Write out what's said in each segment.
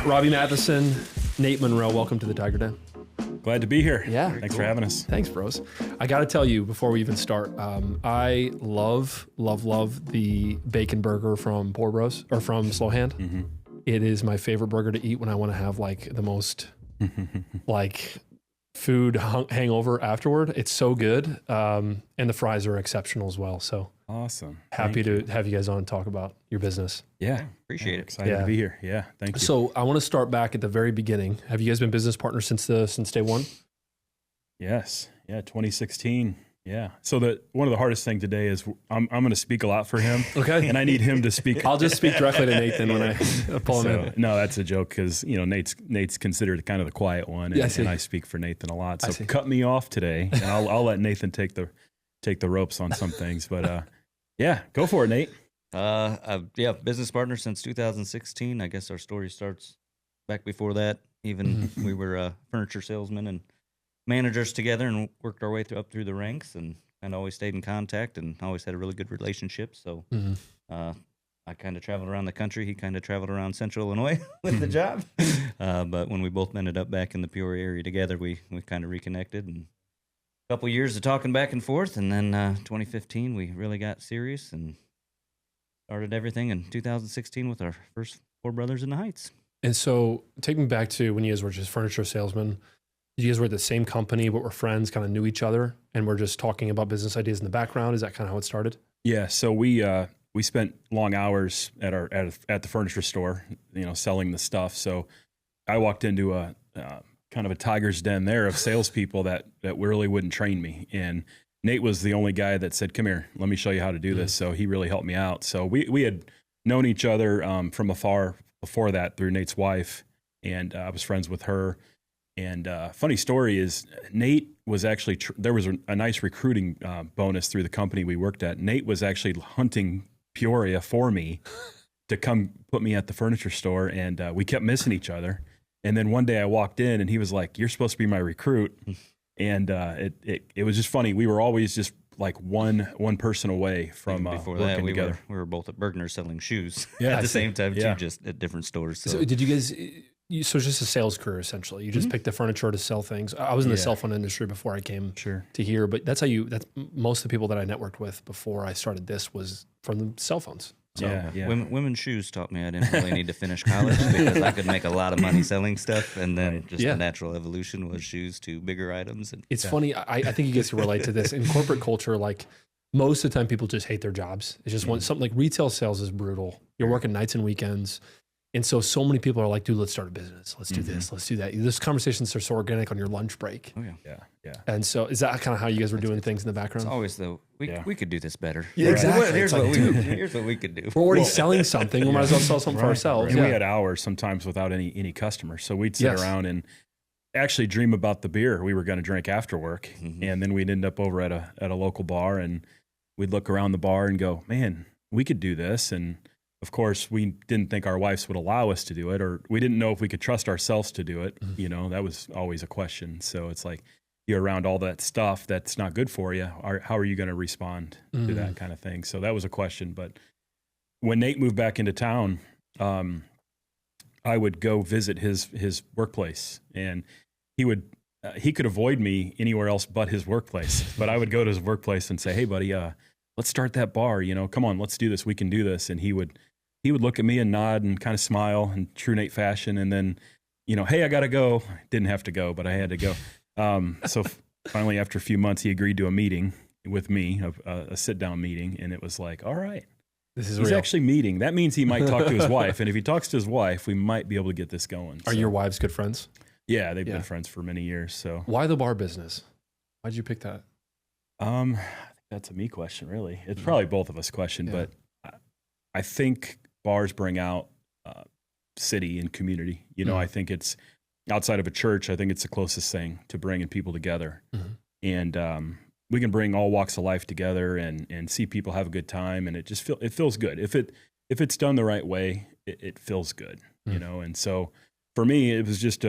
Robbie Mathisen, Nate Monroe, welcome to the Tiger Den. Glad to be here. Yeah. Thanks for having us. Thanks, bros. I got to tell you before we even start, I love the bacon burger from Poor Bros or from Slow Hand. Mm-hmm. It is my favorite burger to eat when I want to have like the most like food hangover afterward. It's so good. And the fries are exceptional as well. So awesome. Happy to have you guys on and talk about your business. Yeah. Appreciate it. Excited to be here. Yeah. Thank you. So I want to start back at the very beginning. Have you guys been business partners since day one? Yes. Yeah. 2016. Yeah. So one of the hardest things today is I'm going to speak a lot for him. Okay. And I need him to speak. I'll just speak directly to Nathan when I pull him in. No, that's a joke because, Nate's considered kind of the quiet one. And, and I speak for Nathan a lot. So cut me off today and I'll let Nathan take the ropes on some things. But yeah, go for it, Nate. Business partner since 2016. I guess our story starts back before that. Even we were furniture salesmen and managers together and worked our way up through the ranks and always stayed in contact and always had a really good relationship. So I kind of traveled around the country. He kind of traveled around Central Illinois with the job. But when we both ended up back in the Peoria area together, we kind of reconnected and a couple years of talking back and forth. And then 2015, we really got serious and started everything in 2016 with our first Four Brothers in the Heights. And so take me back to when you guys were just furniture salesmen. You guys were at the same company, but were friends, kind of knew each other, and were just talking about business ideas in the background. Is that kind of how it started? Yeah. So we spent long hours at the furniture store, selling the stuff. So I walked into a kind of a tiger's den there of salespeople that really wouldn't train me. And Nate was the only guy that said, "Come here, let me show you how to do this." So he really helped me out. So we had known each other from afar before that through Nate's wife, and I was friends with her. And funny story is Nate was actually, there was a nice recruiting bonus through the company we worked at. Nate was actually hunting Peoria for me to come put me at the furniture store. And we kept missing each other. And then one day I walked in and he was like, "You're supposed to be my recruit." And it was just funny. We were always just like one person away from before working that, together. We were both at Bergner selling shoes Yeah, at the same time, yeah. too, just at different stores. So did you guys... So it's just a sales career, essentially. You just picked the furniture to sell things. I was in the cell phone industry before I came to here, but that's most of the people that I networked with before I started this was from the cell phones. So, yeah. Women's shoes taught me I didn't really need to finish college because I could make a lot of money selling stuff, and then the natural evolution was shoes to bigger items. And it's funny. I think you guys can relate to this. In corporate culture, like most of the time people just hate their jobs. It's just something like retail sales is brutal. You're working nights and weekends. And so many people are like, "Dude, let's start a business. Let's do this. Let's do that." This conversations are so organic on your lunch break. Oh Yeah. And so is that kind of how you guys were doing things in the background? It's always we could do this better. Yeah, exactly. Here's what we could do. We're already selling something. We might as well sell something for ourselves. And we had hours sometimes without any customers. So we'd sit around and actually dream about the beer we were going to drink after work. And then we'd end up over at a local bar and we'd look around the bar and go, "Man, we could do this." And of course, we didn't think our wives would allow us to do it, or we didn't know if we could trust ourselves to do it. That was always a question. So it's like you're around all that stuff that's not good for you. How are you going to respond to that kind of thing? So that was a question. But when Nate moved back into town, I would go visit his workplace, and he could avoid me anywhere else but his workplace. But I would go to his workplace and say, "Hey, buddy, let's start that bar. Come on, let's do this. We can do this." And he would look at me and nod and kind of smile in true Nate fashion. And then, "Hey, I got to go." Didn't have to go, but I had to go. So finally, after a few months, he agreed to a meeting with me, a sit-down meeting. And it was like, all right, he's real. actually meeting. That means he might talk to his wife. And if he talks to his wife, we might be able to get this going. Are your wives good friends? Yeah, they've been friends for many years. So why the bar business? Why'd you pick that? I think that's a me question, really. It's probably both of us question, but I think bars bring out city and community. I think it's outside of a church. I think it's the closest thing to bringing people together, and we can bring all walks of life together and see people have a good time, and it feels good. If it's done the right way, it feels good, And so for me, it was just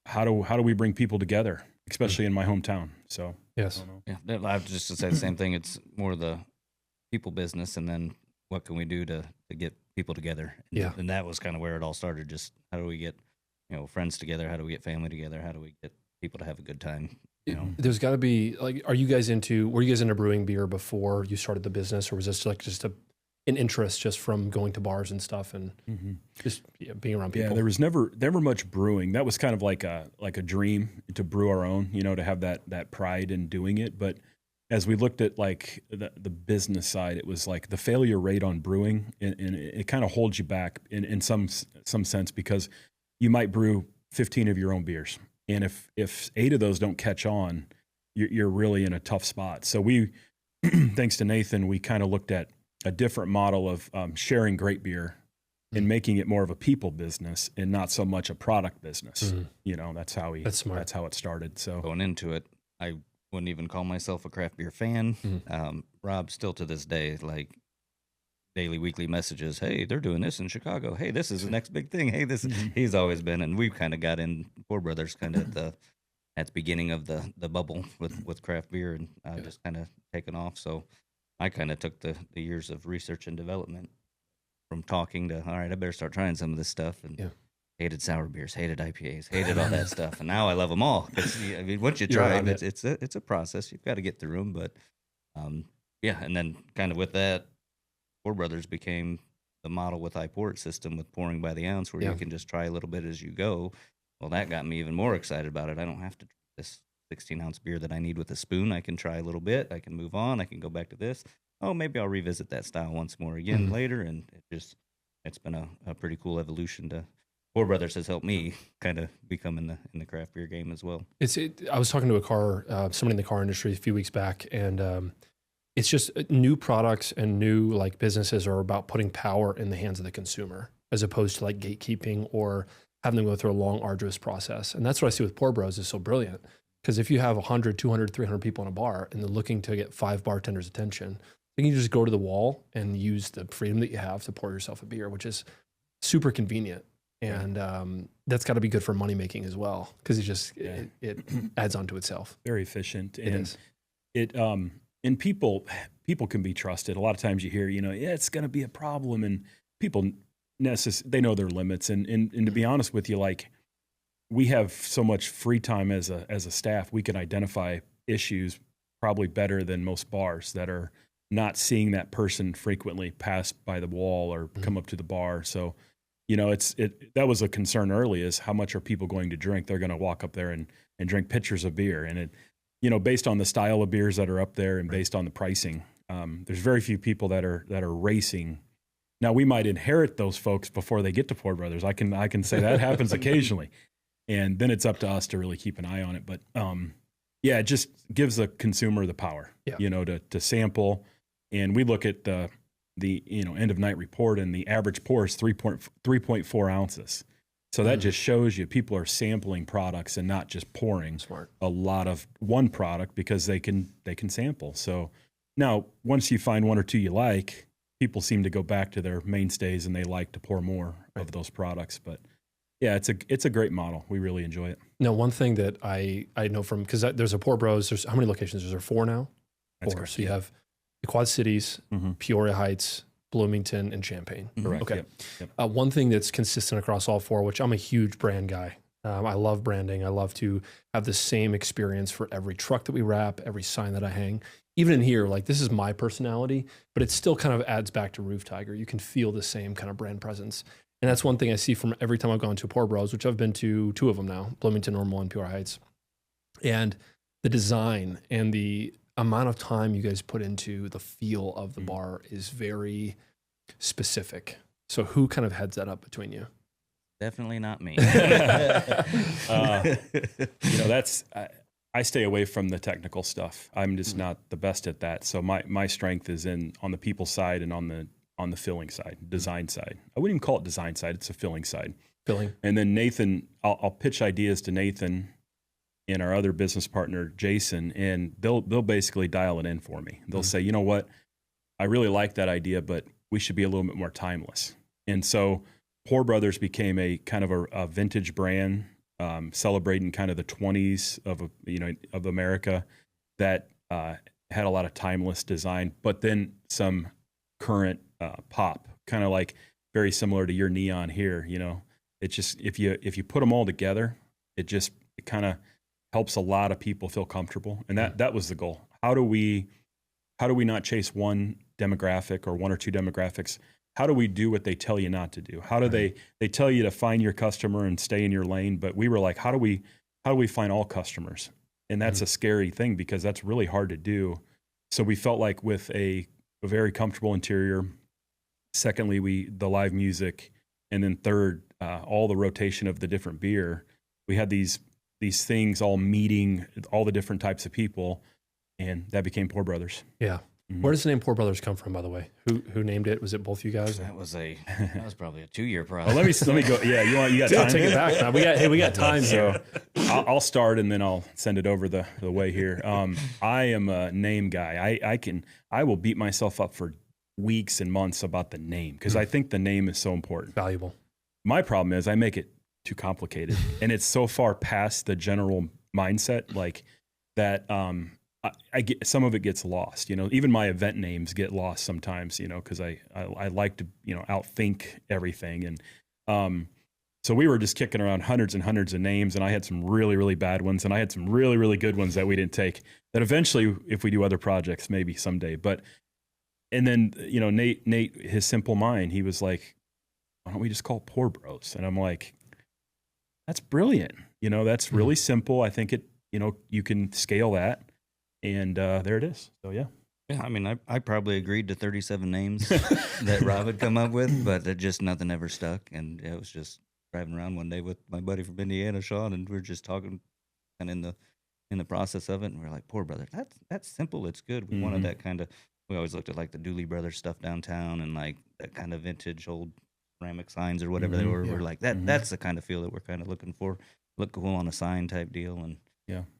how do we bring people together, especially in my hometown? So yes, I have just to say the same thing. It's more the people business, and then what can we do to get people together? Yeah. And that was kind of where it all started. Just how do we get, friends together? How do we get family together? How do we get people to have a good time? There's got to be like, were you guys into brewing beer before you started the business, or was this like just an interest just from going to bars and stuff and just being around people? Yeah, there was never much brewing. That was kind of like a dream to brew our own, to have that pride in doing it. But as we looked at like the business side, it was like the failure rate on brewing, and it kind of holds you back in some sense, because you might brew 15 of your own beers. And if 8 of those don't catch on, you're really in a tough spot. So we, thanks to Nathan, we kind of looked at a different model of sharing great beer and making it more of a people business and not so much a product business. That's how that's smart. That's how it started. So going into it, I wouldn't even call myself a craft beer fan. Rob still to this day, like daily, weekly messages. Hey, they're doing this in Chicago. Hey, this is the next big thing. Hey, this is, he's always been, and we kind of got in Pour Brothers kind of at the beginning of the bubble with craft beer, and just kind of taken off. So I kind of took the years of research and development from talking to, all right, I better start trying some of this stuff, and hated sour beers, hated IPAs, hated all that stuff, and now I love them all. I mean, once you try them, it's a process. You've got to get through them, but and then kind of with that, Pour Brothers became the model with iPort system with pouring by the ounce, where you can just try a little bit as you go. Well, that got me even more excited about it. I don't have to drink this 16-ounce beer that I need with a spoon. I can try a little bit. I can move on. I can go back to this. Oh, maybe I'll revisit that style once more again later. And it's been a pretty cool evolution. Pour Brothers has helped me kind of become in the craft beer game as well. I was talking to somebody in the car industry a few weeks back, and it's just new products and new like businesses are about putting power in the hands of the consumer, as opposed to like gatekeeping or having them go through a long, arduous process. And that's what I see with Pour Bros is so brilliant. Because if you have 100, 200, 300 people in a bar and they're looking to get 5 bartenders' attention, then you just go to the wall and use the freedom that you have to pour yourself a beer, which is super convenient. And that's got to be good for money making as well, because it adds on to itself. Very efficient. It is. And people can be trusted. A lot of times you hear, it's going to be a problem, and people they know their limits. And to be honest with you, like, we have so much free time as a staff, we can identify issues probably better than most bars that are not seeing that person frequently pass by the wall or come up to the bar. So, that was a concern early, is how much are people going to drink? They're going to walk up there and drink pitchers of beer. And based on the style of beers that are up there and based on the pricing, there's very few people that are racing. Now, we might inherit those folks before they get to Pour Brothers. I can say that happens occasionally. And then it's up to us to really keep an eye on it. But it just gives the consumer the power, to sample. And we look at the end of night report, and the average pour is 3.4 ounces. So that just shows you people are sampling products and not just pouring a lot of one product, because they can sample. So now, once you find 1 or 2 you like, people seem to go back to their mainstays and they like to pour more of those products. But yeah, it's a great model. We really enjoy it. Now, one thing that I know from, because there's a Pour Bros, there's how many locations? Is there 4 now? That's 4. correct. So you have the Quad Cities, Peoria Heights, Bloomington, and Champaign. Correct. Okay. Yep. One thing that's consistent across all 4, which I'm a huge brand guy. I love branding. I love to have the same experience for every truck that we wrap, every sign that I hang. Even in here, like, this is my personality, but it still kind of adds back to Roof Tiger. You can feel the same kind of brand presence. And that's one thing I see from every time I've gone to Pour Bros, which I've been to 2 of them now, Bloomington, Normal, and Peoria Heights. And the design and the amount of time you guys put into the feel of the bar is very specific. So who kind of heads that up between you? Definitely not me. I stay away from the technical stuff. I'm just not the best at that. So my strength is on the people side and on the filling side, design side. I wouldn't even call it design side. It's a filling side. Filling. And then Nathan, I'll pitch ideas to Nathan and our other business partner, Jason, and they'll basically dial it in for me. They'll say, you know what, I really like that idea, but we should be a little bit more timeless. And so Pour Brothers became a kind of a vintage brand, celebrating kind of the 20s of America, that had a lot of timeless design, but then some current pop, kind of like very similar to your neon here. You know, it's just if you put them all together, it kind of helps a lot of people feel comfortable, and that was the goal. How do we not chase one demographic or one or two demographics? How do we do what they tell you not to do? How do they tell you to find your customer and stay in your lane? But we were like, how do we find all customers? And that's a scary thing because that's really hard to do. So we felt like with a very comfortable interior, secondly, the live music, and then third, all the rotation of the different beer, we had these things all meeting all the different types of people, and that became Pour Brothers. Yeah. Where does the name Pour Brothers come from, by the way? Who named it? Was it both you guys? That was probably a 2-year process. Let me go. Yeah, you got time? Take it back now. We got time here. So I'll start and then I'll send it over the way here. I am a name guy. I will beat myself up for weeks and months about the name because I think the name is so important. Valuable. My problem is I make it too complicated and it's so far past the general mindset like that. I get some of it gets lost, you know, even my event names get lost sometimes, you know, cause I like to, you know, outthink everything. And, so we were just kicking around hundreds and hundreds of names, and I had some really, really bad ones, and I had some really, really good ones that we didn't take that eventually, if we do other projects, maybe someday, and then, you know, Nate, his simple mind, he was like, why don't we just call it Pour Bros? And I'm like, that's brilliant. You know, that's really simple. I think you know, you can scale that. And there it is. So, yeah. Yeah, I mean, I probably agreed to 37 names that Rob had come up with, but nothing ever stuck. And it was just driving around one day with my buddy from Indiana, Sean, and we were just talking and in the process of it. And we were like, Pour Brothers, that's simple. It's good. We wanted that kind of, we always looked at like the Dooley Brothers stuff downtown and like that kind of vintage old ceramic signs or whatever they were. Yeah. We're like, that's the kind of feel that we're kind of looking for. Look cool on a sign type deal. And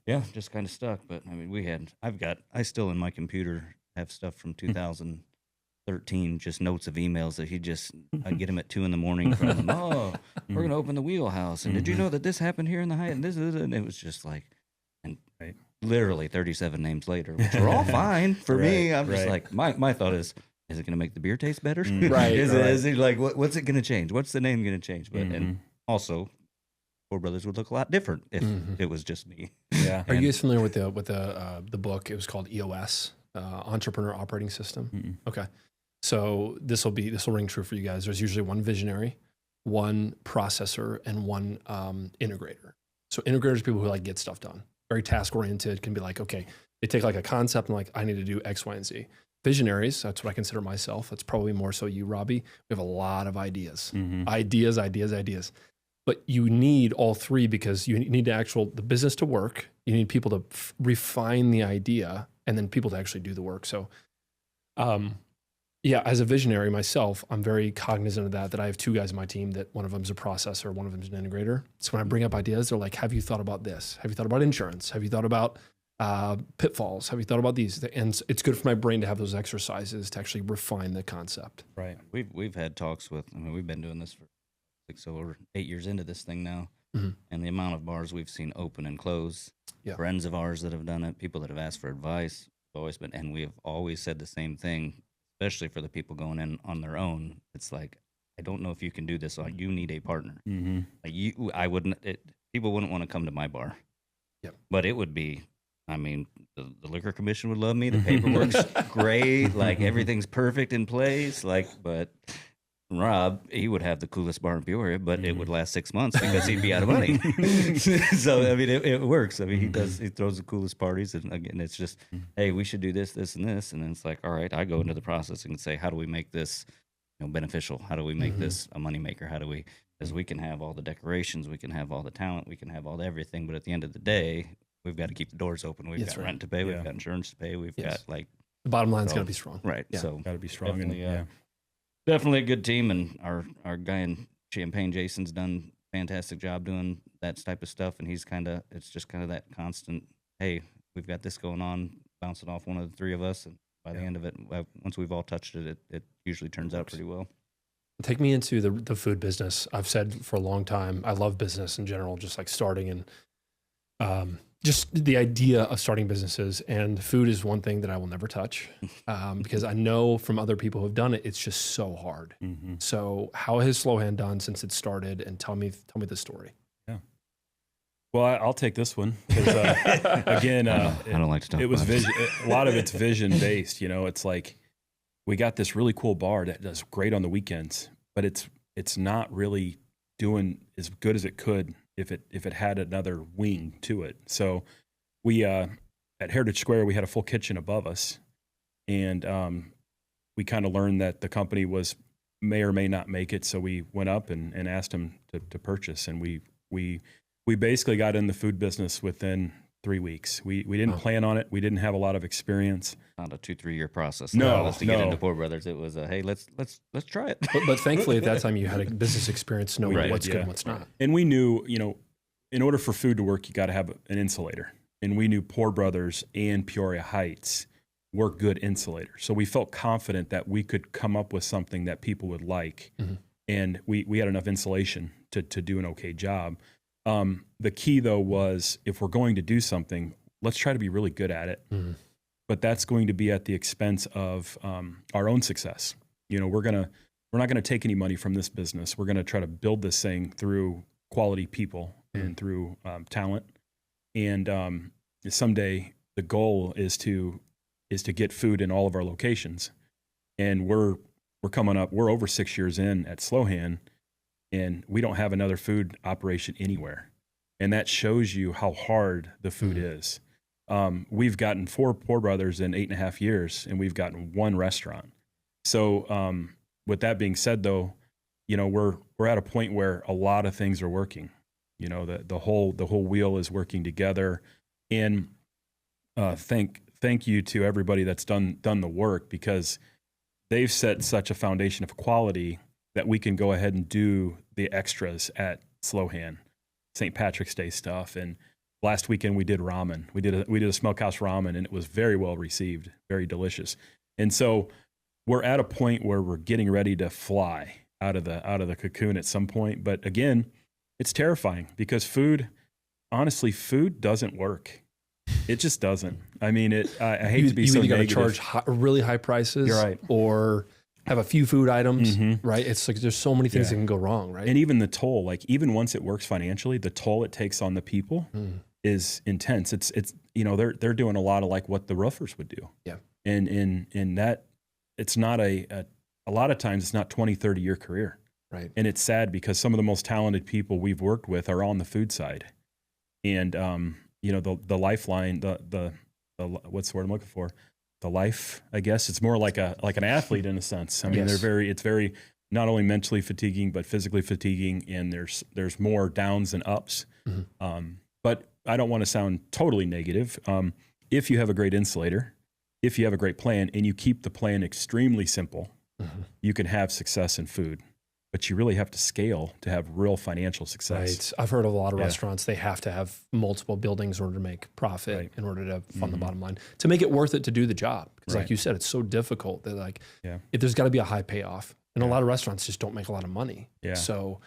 yeah, just kind of stuck. But I mean, I still in my computer have stuff from 2013, just notes of emails that I get him at 2 a.m. from him. Oh, we're going to open the wheelhouse. And did you know that this happened here in the Hyatt? And it was just like, and literally 37 names later, which are all fine for me. I'm just like, my thought is it going to make the beer taste better? Right. Is it like, what's it going to change? What's the name going to change? But, and also, Pour Brothers would look a lot different if it was just me. Yeah. Are you guys familiar with the book? It was called EOS, Entrepreneur Operating System. Okay, so this will ring true for you guys. There's usually one visionary, one processor, and one integrator. So integrators are people who like get stuff done, very task oriented. Can be like, okay, they take like a concept and like I need to do X, Y, and Z. Visionaries, that's what I consider myself. That's probably more so you, Robbie. We have a lot of ideas, ideas. But you need all three because you need the business to work. You need people to refine the idea and then people to actually do the work. So, as a visionary myself, I'm very cognizant of that I have 2 guys on my team that one of them is a processor, one of them is an integrator. So when I bring up ideas, they're like, have you thought about this? Have you thought about insurance? Have you thought about pitfalls? Have you thought about these? And it's good for my brain to have those exercises to actually refine the concept. Right. We've had talks with, we've been doing this for we're 8 years into this thing now, and the amount of bars we've seen open and close, friends of ours that have done it, people that have asked for advice, and we have always said the same thing, especially for the people going in on their own. It's like, I don't know if you can do this. You need a partner. Like people wouldn't want to come to my bar, but it would be. I mean, the liquor commission would love me. The paperwork's great. Like everything's perfect in place. But Rob, he would have the coolest bar in Peoria, but it would last 6 months because he'd be out of money. So, I mean, it works. I mean, he throws the coolest parties. And again, it's just, hey, we should do this, this, and this. And then it's like, all right, I go into the process and say, how do we make this beneficial? How do we make this a moneymaker? How do we, because we can have all the decorations, we can have all the talent, we can have all the everything. But at the end of the day, we've got to keep the doors open. We've got rent to pay. We've got insurance to pay. We've got the bottom line's got to be strong. Right. Yeah. So got to be strong. Definitely a good team, and our guy in Champaign, Jason's done a fantastic job doing that type of stuff, and it's just kind of that constant, hey, we've got this going on, bouncing off one of the 3 of us, and by the end of it, once we've all touched it, it usually turns out pretty well. Take me into the food business. I've said for a long time, I love business in general, just like starting and just the idea of starting businesses, and food is one thing that I will never touch because I know from other people who have done it, it's just so hard. Mm-hmm. So how has Slow Hand done since it started? And tell me the story. Yeah. Well, I'll take this one because again, I don't like to talk. It was about a lot of it's vision based. You know, it's like we got this really cool bar that does great on the weekends, but it's not really doing as good as it could if it had another wing to it. So we at Heritage Square, we had a full kitchen above us, and we kind of learned that the company may or may not make it. So we went up and asked them to purchase, and we basically got in the food business within 3 weeks. We didn't plan on it. We didn't have a lot of experience. Not a 2-3 year process. No, to get into Poor Brothers. It was hey, let's try it. But thankfully at that time you had a business experience, know what's good and what's not. And we knew, you know, in order for food to work, you got to have an insulator. And we knew Poor Brothers and Peoria Heights were good insulators. So we felt confident that we could come up with something that people would like. Mm-hmm. And we had enough insulation to do an okay job. The key though was if we're going to do something, let's try to be really good at it. Mm-hmm. But that's going to be at the expense of our own success. You know, we're not gonna take any money from this business. We're gonna try to build this thing through quality people and through talent. And someday the goal is to get food in all of our locations. And we're coming up. We're over 6 years in at Slow Hand, and we don't have another food operation anywhere. And that shows you how hard the food is. We've gotten 4 Poor Brothers in 8.5 years, and we've gotten 1 restaurant. So with that being said, though, you know, we're at a point where a lot of things are working. You know, the whole wheel is working together. And thank you to everybody that's done the work, because they've set such a foundation of quality that we can go ahead and do the extras at Slow Hand, St. Patrick's Day stuff. And last weekend we did ramen. We did a smokehouse ramen, and it was very well received, very delicious. And so we're at a point where we're getting ready to fly out of the cocoon at some point. But again, it's terrifying because honestly, food doesn't work. It just doesn't. I mean, I hate to be so negative. You either got to charge really high prices, You're right, or have a few food items, right? It's like there's so many things that can go wrong, right? And even the toll, like even once it works financially, the toll it takes on the people is intense. It's you know, they're doing a lot of like what the roofers would do. Yeah. And in that, it's not a lot of times it's not 20, 30 year career. Right. And it's sad because some of the most talented people we've worked with are on the food side. And you know, the lifeline, the what's the word I'm looking for? The life, I guess. It's more like an athlete in a sense. I mean, it's very not only mentally fatiguing, but physically fatiguing, and there's more downs and ups. Mm-hmm. But I don't want to sound totally negative. If you have a great insulator, if you have a great plan, and you keep the plan extremely simple, you can have success in food. But you really have to scale to have real financial success. Right. I've heard of a lot of restaurants, they have to have multiple buildings in order to make profit, in order to fund the bottom line, to make it worth it to do the job. Because like you said, it's so difficult that if there's got to be a high payoff. And a lot of restaurants just don't make a lot of money. Yeah. So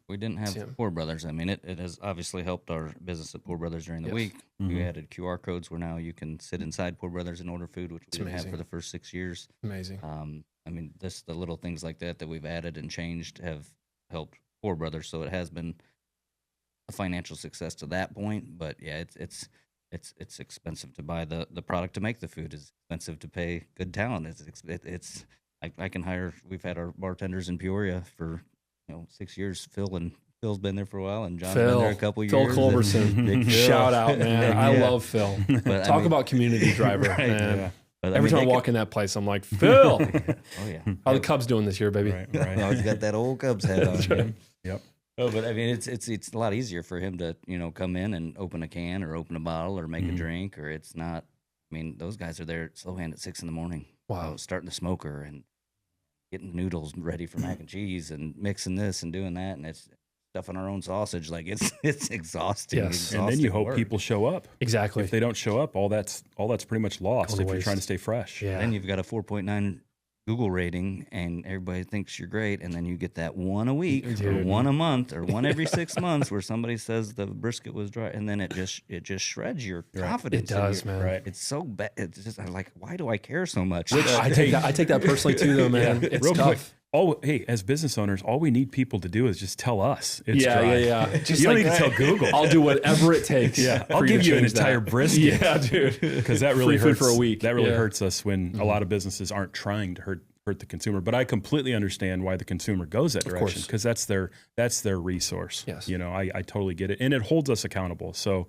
we didn't have Poor Brothers. I mean, it has obviously helped our business at Poor Brothers during the week. We added QR codes where now you can sit inside Poor Brothers and order food, which we didn't have for the first 6 years. Amazing. I mean, the little things like that we've added and changed have helped Poor Brothers. So it has been a financial success to that point. But yeah, it's expensive to buy the product to make the food. It's expensive to pay good talent. I can hire. We've had our bartenders in Peoria for 6 years. Phil's been there for a while, and John's been there a couple years. Phil Culberson, shout out, man! I love Phil. But, Talk about community driver, man. Yeah. But, every time I walk in that place, I'm like, Phil. Oh yeah. How the Cubs doing this year, baby? Right. Oh, he's got that old Cubs hat on. Right. Yep. Oh, but I mean, it's a lot easier for him to come in and open a can or open a bottle or make a drink, or it's not. I mean, those guys are there at Slow Hand at 6 a.m. Wow. Starting the smoker and getting noodles ready for mac and cheese and mixing this and doing that, and it's stuffing our own sausage. Like it's exhausting. Yes. And then you hope people show up. Exactly. If they don't show up, all that's pretty much lost if you're trying to stay fresh. Yeah. Then you've got a 4.9 Google rating, and everybody thinks you're great, and then you get that one a week or Dude. one a month or one every 6 months where somebody says the brisket was dry, and then it just shreds your confidence. It does, man. Right. It's so bad. It's just I'm like, why do I care so much? I take that personally too, though, man. It's Real tough. quick. Oh, hey, as business owners, all we need people to do is just tell us it's dry. Yeah. Just You don't need to tell Google. I'll do whatever it takes. I'll give you an entire brisket. Yeah, dude. Because that really Free food hurts for a week. That really Yeah. hurts us when a lot of businesses aren't trying to hurt the consumer. But I completely understand why the consumer goes that direction, because that's their resource. Yes. You know, I totally get it, and it holds us accountable. So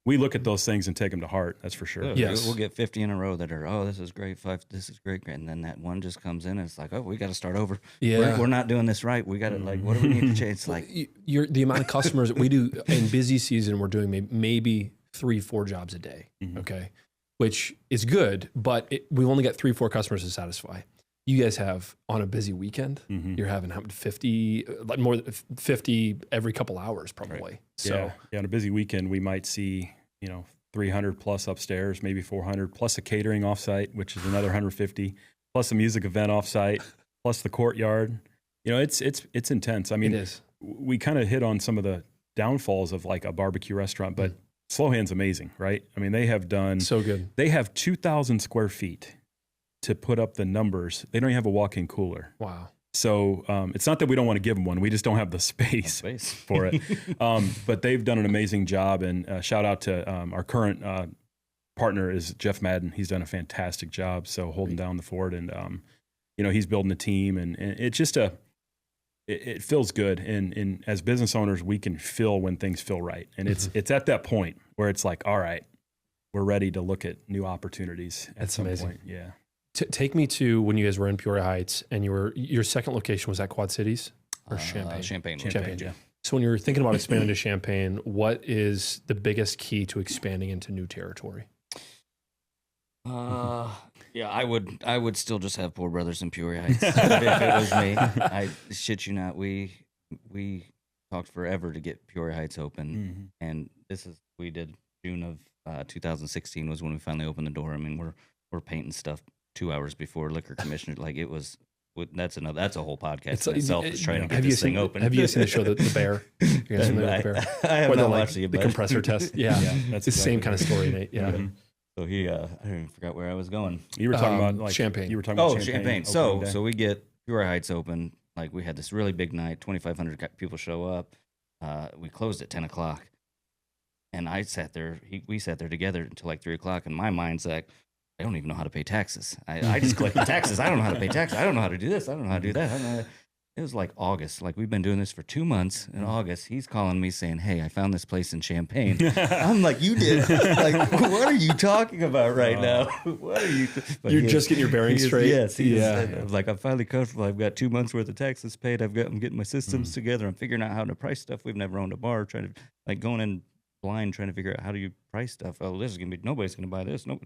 we look at those things and take them to heart. That's for sure. Yes. We'll get 50 in a row that are, this is great, 5, this is great, and then that one just comes in and it's like, we got to start over. Yeah. We're not doing this right. We got to what do we need to change? It's like The amount of customers that we do in busy season, we're doing maybe 3-4 jobs a day. Okay. Which is good, but we only got 3-4 customers to satisfy. You guys have on a busy weekend, you're having 50, like more than 50 every couple hours probably. Right. So on a busy weekend, we might see, 300 plus upstairs, maybe 400, plus a catering offsite, which is another 150, plus a music event offsite, plus the courtyard. It's intense. I mean, it is. We kind of hit on some of the downfalls of like a barbecue restaurant, but Slow Hand's amazing, right? I mean, they have done So good. They have 2,000 square feet to put up the numbers. They don't even have a walk-in cooler. Wow. So it's not that we don't want to give them one. We just don't have the space for it. But they've done an amazing job. And shout out to our current partner is Jeff Madden. He's done a fantastic job. So holding down the fort, and he's building a team, and it's just it feels good. And as business owners, we can feel when things feel right. And it's at that point where it's like, all right, we're ready to look at new opportunities at some point. Yeah. Take me to when you guys were in Peoria Heights, and your second location was at Quad Cities or Champaign? Champaign. Yeah. So when you're thinking about expanding to Champaign, what is the biggest key to expanding into new territory? Yeah, I would still just have Poor Brothers in Peoria Heights if it was me. I shit you not. We talked forever to get Peoria Heights open, and we did June of 2016 was when we finally opened the door. I mean, we're painting stuff 2 hours before liquor commissioner. Like it was. That's a whole podcast in itself. Is trying to get this thing open. Have you seen the show The Bear? You guys familiar with The Bear? I have not watched it, the compressor test. Yeah, that's it's the same kind of story, Nate. Yeah. So I even forgot where I was going. You were talking about like Champaign. You were talking about Champaign. So we get Peoria Heights open. Like we had this really big night. 2,500 people show up. We closed at 10 o'clock, and I sat there. We sat there together until like 3 o'clock. And my mind's like, I don't even know how to pay taxes. I just collect the taxes. I don't know how to pay taxes. I don't know how to do this. I don't know how to do that. It was like August. Like we've been doing this for 2 months. In August, he's calling me saying, "Hey, I found this place in Champaign." I'm like, "You did? Like, what are you talking about right now? What are you?" You're just getting your bearings straight. Yes. Like I'm finally comfortable. I've got 2 months worth of taxes paid. I'm getting my systems together. I'm figuring out how to price stuff. We've never owned a bar. Trying to like going in blind, trying to figure out how do you price stuff. Oh, this is gonna be nobody's gonna buy this. Nope.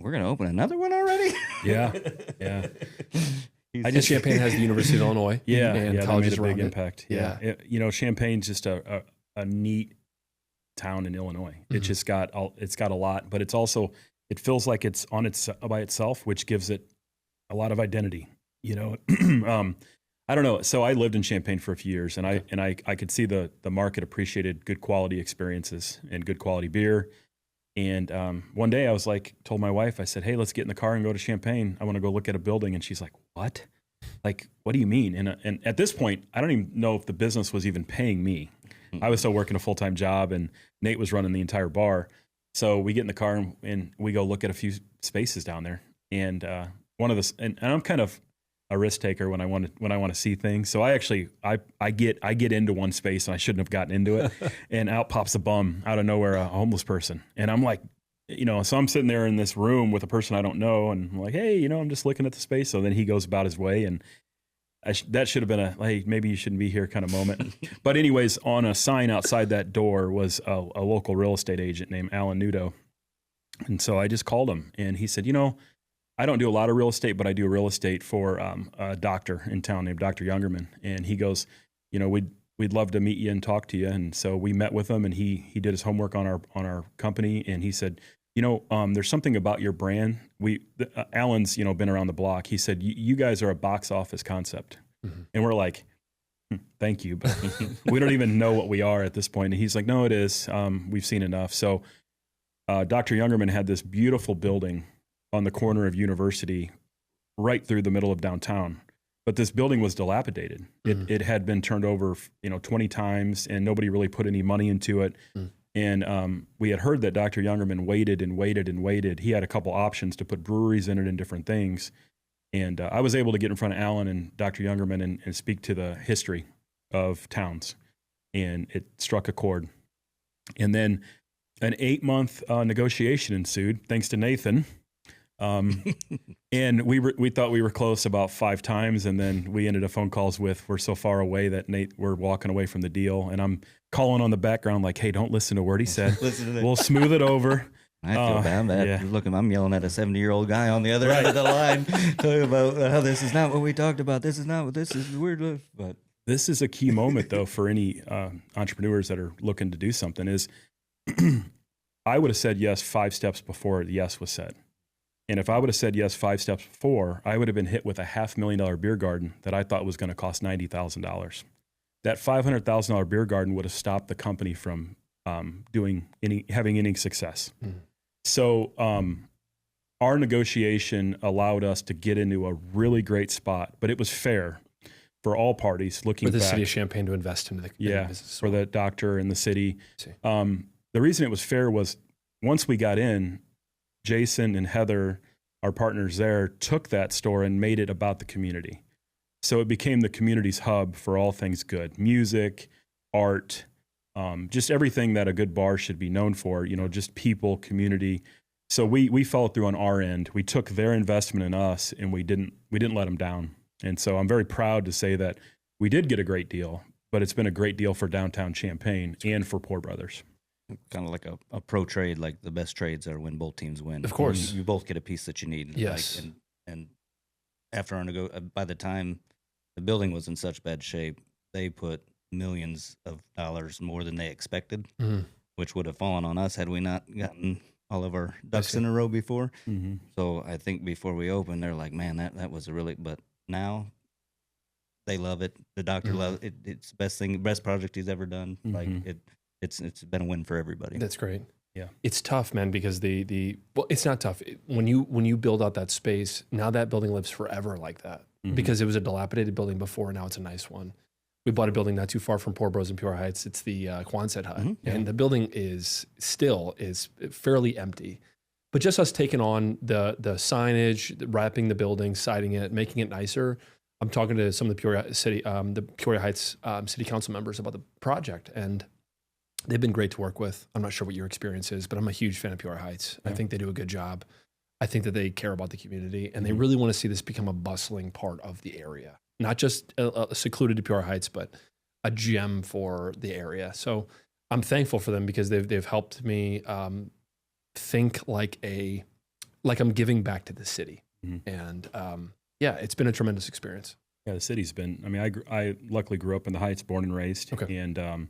We're going to open another one already? Yeah. I just Champaign has the University of Illinois. And colleges made a big around impact. It. Yeah. Champaign's just a neat town in Illinois. It just got a lot, but it's also, it feels like it's by itself, which gives it a lot of identity. I don't know. So I lived in Champaign for a few years, and I could see the market appreciated good quality experiences and good quality beer. And one day I was like, told my wife, I said, "Hey, let's get in the car and go to Champaign. I want to go look at a building." And she's like, "What? Like, what do you mean?" And at this point, I don't even know if the business was even paying me. I was still working a full-time job, and Nate was running the entire bar. So we get in the car and we go look at a few spaces down there. And and I'm kind of a risk taker when I want to see things. So I get into one space and I shouldn't have gotten into it, and out pops a bum out of nowhere, a homeless person, and I'm like, so I'm sitting there in this room with a person I don't know, and I'm like, "Hey, I'm just looking at the space." So then he goes about his way, and that should have been a, "Hey, maybe you shouldn't be here" kind of moment. But anyways, on a sign outside that door was a local real estate agent named Alan Nudo, and so I just called him, and he said, "I don't do a lot of real estate, but I do real estate for a doctor in town named Dr. Youngerman." And he goes, we'd love to meet you and talk to you. And so we met with him, and he did his homework on our company. And he said, there's something about your brand. Alan's, been around the block. He said, you guys are a box office concept. And we're like, thank you, but we don't even know what we are at this point. And he's like, no, it is. We've seen enough. So Dr. Youngerman had this beautiful building on the corner of University right through the middle of downtown. But this building was dilapidated. It had been turned over, 20 times, and nobody really put any money into it. And we had heard that Dr. Youngerman waited and waited and waited. He had a couple options to put breweries in it and different things. And I was able to get in front of Alan and Dr. Youngerman and speak to the history of towns. And it struck a chord. And then an 8-month negotiation ensued, thanks to Nathan. And we thought we were close about 5 times, and then we ended up phone calls with, we're so far away that we're walking away from the deal. And I'm calling on the background like, hey, don't listen to a word he said. We'll smooth it over. I feel bad that I'm yelling at a 70-year-old guy on the other end of the line talking about how this is not what we talked about. This is not what this is weird. But this is a key moment though for any entrepreneurs that are looking to do something is I would have said yes 5 steps before the yes was said. And if I would have said yes 5 steps before, I would have been hit with a $500,000 beer garden that I thought was going to cost $90,000. That $500,000 beer garden would have stopped the company from having any success. So our negotiation allowed us to get into a really great spot, but it was fair for all parties looking back. For the city of Champaign to invest into the business. For the doctor and the city. The reason it was fair was once we got in, Jason and Heather, our partners there, took that store and made it about the community. So it became the community's hub for all things good. Music, art, just everything that a good bar should be known for, just people, community. So we followed through on our end. We took their investment in us and we didn't let them down. And so I'm very proud to say that we did get a great deal, but it's been a great deal for downtown Champaign and for Pour Brothers. Kind of like a pro trade, like the best trades are when both teams win. Of course. You both get a piece that you need. Yes. And after by the time the building was in such bad shape, they put millions of dollars more than they expected, which would have fallen on us had we not gotten all of our ducks in a row before. So I think before we opened, they're like, man, that was but now they love it. The doctor loves it. It's the best project he's ever done. It's been a win for everybody. That's great. Yeah. It's tough, man, because it's not tough. When you build out that space, now that building lives forever like that because it was a dilapidated building before, now it's a nice one. We bought a building not too far from Pour Bros in Peoria Heights. It's the Quonset Hut, and the building is fairly empty. But just us taking on the signage, wrapping the building, siding it, making it nicer. I'm talking to some of the Peoria Heights City Council members about the project, and they've been great to work with. I'm not sure what your experience is, but I'm a huge fan of Peoria Heights. Yeah. I think they do a good job. I think that they care about the community, and they really want to see this become a bustling part of the area. Not just secluded to Peoria Heights, but a gem for the area. So I'm thankful for them because they've helped me think like I'm giving back to the city. And it's been a tremendous experience. Yeah, the city's been. I mean, I luckily grew up in the Heights, born and raised, and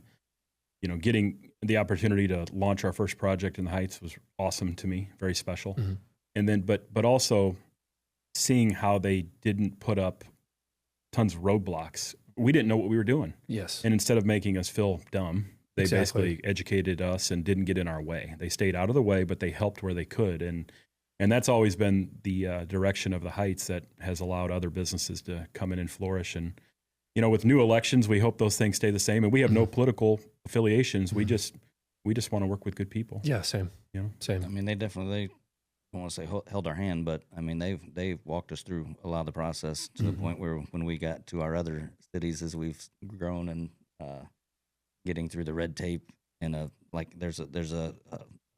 getting the opportunity to launch our first project in the Heights was awesome to me, very special. And then, but also seeing how they didn't put up tons of roadblocks. We didn't know what we were doing. Yes. And instead of making us feel dumb, they basically educated us and didn't get in our way. They stayed out of the way, but they helped where they could. And that's always been the direction of the Heights that has allowed other businesses to come in and flourish. And, with new elections, we hope those things stay the same. And we have no political affiliations. We just want to work with good people. Yeah, same. Same. I mean, they definitely, I don't want to say held our hand, but I mean, they've walked us through a lot of the process to the point where when we got to our other cities as we've grown and getting through the red tape and there's a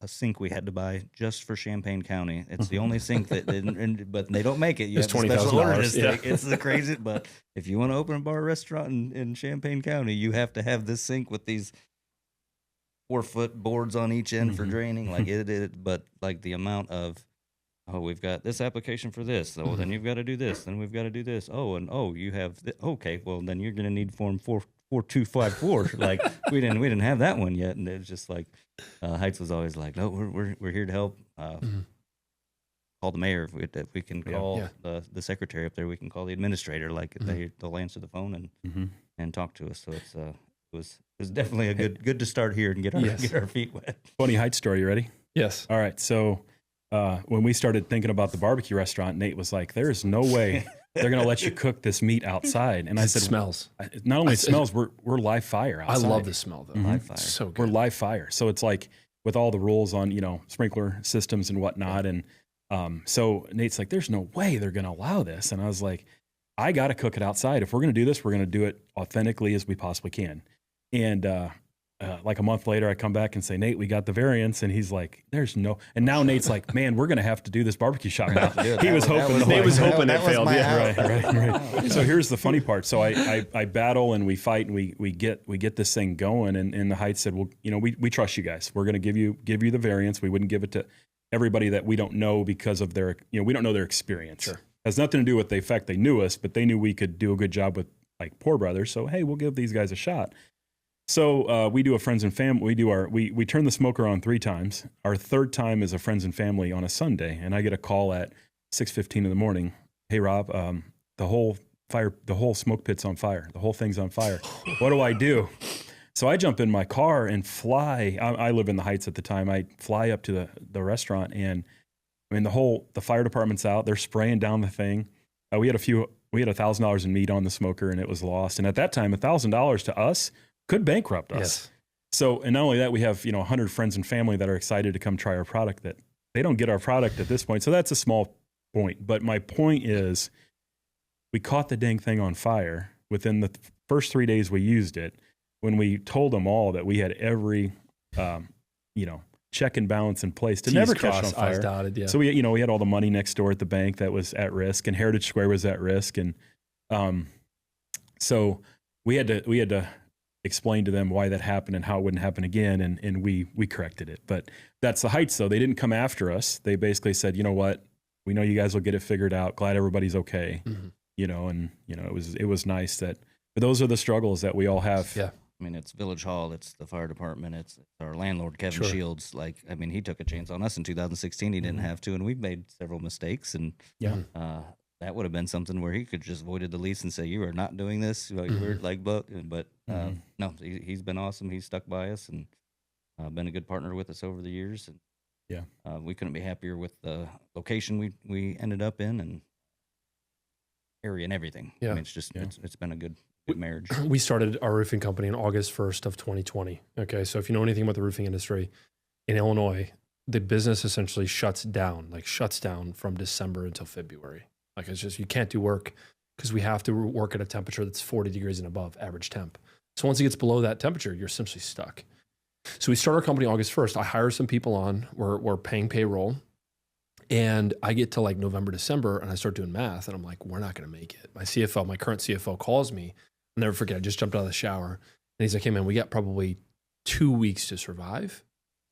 sink we had to buy just for Champaign County. It's the only sink that but they don't make it. You it's have to special order this thing. It's the crazy. But if you want to open a bar or restaurant in Champaign County, you have to have this sink with these 4-foot boards on each end for draining. Like but like the amount of, we've got this application for this. So then you've got to do this. Then we've got to do this. You have okay. Well, then you're going to need Form 4254. Like we didn't have that one yet. And it was just like, Heights was always like, no, we're here to help. Call the mayor if we can call the secretary up there. We can call the administrator. Like they'll answer the phone and talk to us. So it was definitely a good to start here and get our feet wet. Funny Heights story. You ready? Yes. All right. So when we started thinking about the barbecue restaurant, Nate was like, "There is no way they're going to let you cook this meat outside." And I said, "It smells. Not only it smells, we're live fire outside." I love the smell though. Live fire. So good. We're live fire. So it's like with all the rules on sprinkler systems and whatnot, and so Nate's like, "There's no way they're going to allow this." And I was like, "I got to cook it outside. If we're going to do this, we're going to do it authentically as we possibly can." And like a month later, I come back and say, "Nate, we got the variance," and he's like, "There's no." And now Nate's like, "Man, we're going to have to do this barbecue shop now." He was hoping. Nate was hoping it failed. Yeah, right. So here's the funny part. So I battle and we fight and we get this thing going. And the Heights said, "Well, we trust you guys. We're going to give you the variance. We wouldn't give it to everybody that we don't know because of their, we don't know their experience. Sure. Has nothing to do with the fact they knew us, but they knew we could do a good job with like Poor Brothers. So, hey, we'll give these guys a shot." So we do a friends and family. We turn the smoker on 3 times. Our third time is a friends and family on a Sunday, and I get a call at 6:15 in the morning. "Hey, Rob, the whole smoke pit's on fire. The whole thing's on fire. What do I do?" So I jump in my car and fly. I live in the Heights at the time. I fly up to the restaurant, and I mean the fire department's out. They're spraying down the thing. We had $1,000 in meat on the smoker, and it was lost. And at that time, $1,000 to us could bankrupt us. Yes. So, and not only that, we have 100 friends and family that are excited to come try our product that they don't get our product at this point. So that's a small point. But my point is, we caught the dang thing on fire within the first 3 days we used it. When we told them all that we had every, check and balance in place to never catch on fire. Eyes dotted, yeah. So we had all the money next door at the bank that was at risk, and Heritage Square was at risk, and so we had to explain to them why that happened and how it wouldn't happen again, and we corrected it. But that's the Heights, though. They didn't come after us. They basically said, "You know what? We know you guys will get it figured out. Glad everybody's okay." It was nice that. But those are the struggles that we all have. Yeah. I mean, it's Village Hall, it's the fire department, it's our landlord, Kevin Shields. Like, I mean, he took a chance on us in 2016. He didn't have to, and we've made several mistakes. And that would have been something where he could just voided the lease and say, "You are not doing this." You were like, but no, he's been awesome. He's stuck by us and been a good partner with us over the years. And we couldn't be happier with the location we ended up in and area and everything. Yeah. I mean, it's just it's been a good marriage. We started our roofing company on August 1st of 2020. Okay. So if you know anything about the roofing industry in Illinois, the business essentially shuts down from December until February. Like it's just, you can't do work because we have to work at a temperature that's 40 degrees and above average temp. So once it gets below that temperature, you're essentially stuck. So we start our company August 1st. I hire some people on, we're paying payroll. And I get to like November, December, and I start doing math, and I'm like, we're not going to make it. My current CFO calls me. I'll never forget, I just jumped out of the shower, and he's like, "Hey man, we got probably 2 weeks to survive."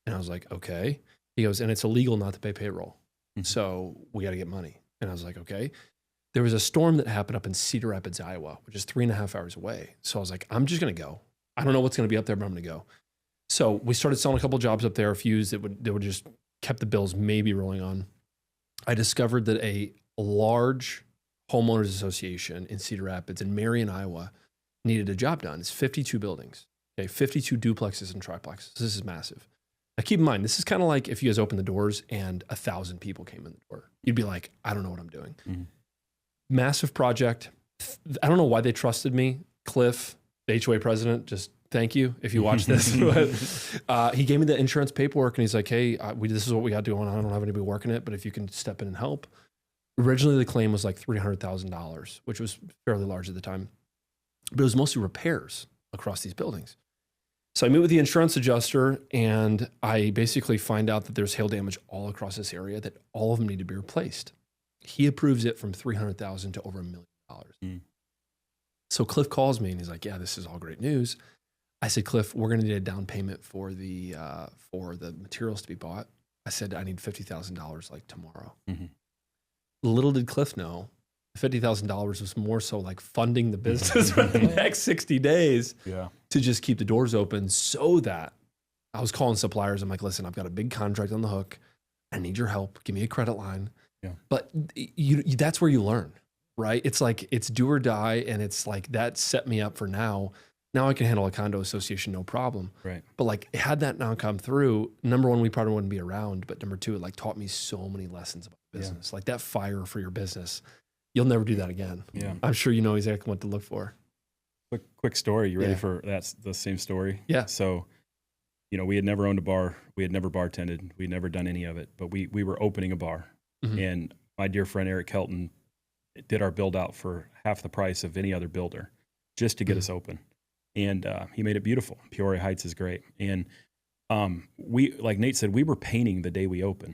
And I was like, "Okay." He goes, "And it's illegal not to pay payroll. So we got to get money." And I was like, "Okay." There was a storm that happened up in Cedar Rapids, Iowa, which is 3.5 hours away. So I was like, I'm just going to go. I don't know what's going to be up there, but I'm going to go. So we started selling a couple jobs up there, a few that would just kept the bills maybe rolling on. I discovered that a large homeowners association in Cedar Rapids in Marion, Iowa, needed a job done. It's 52 buildings, okay, 52 duplexes and triplexes. This is massive. Now keep in mind, this is kind of like if you guys open the doors and 1,000 people came in the door. You'd be like, I don't know what I'm doing. Mm-hmm. Massive project. I don't know why they trusted me. Cliff, the HOA president, just thank you if you watch this. He gave me the insurance paperwork and he's like, "Hey, this is what we got going on. I don't have anybody working it, but if you can step in and help." Originally, the claim was like $300,000, which was fairly large at the time, but it was mostly repairs across these buildings. So I meet with the insurance adjuster and I basically find out that there's hail damage all across this area, that all of them need to be replaced. He approves it from $300,000 to over $1 million. Mm. So Cliff calls me and he's like, "Yeah, this is all great news." I said, "Cliff, we're going to need a down payment for the materials to be bought." I said, "I need $50,000 like tomorrow." Mm-hmm. Little did Cliff know $50,000 was more so like funding the business for the next 60 days to just keep the doors open, so that I was calling suppliers. I'm like, listen, I've got a big contract on the hook. I need your help. Give me a credit line. Yeah. But you that's where you learn, right? It's like, it's do or die. And it's like, that set me up for now. Now I can handle a condo association, no problem. Right. But like, had that not come through, number one, we probably wouldn't be around. But number two, it like taught me so many lessons about business. Like that fire for your business. You'll never do that again. Yeah. I'm sure you know exactly what to look for. Quick story. You ready for that's the same story? Yeah. So, you know, we had never owned a bar. We had never bartended. We'd never done any of it. But we were opening a bar. And my dear friend Eric Kelton did our build out for half the price of any other builder just to get us open. And he made it beautiful. Peoria Heights is great. And we, like Nate said, we were painting the day we opened.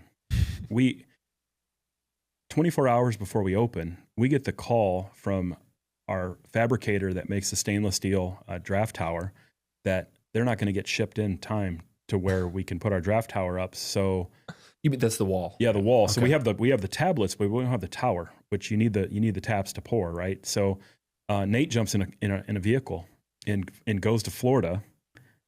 24 hours before we open, we get the call from our fabricator that makes the stainless steel draft tower that they're not going to get shipped in time to where we can put our draft tower up. So you mean that's the wall? Yeah, the wall. Okay. So we have the tablets, but we don't have the tower, which you need the taps to pour, right? So Nate jumps in a vehicle and goes to Florida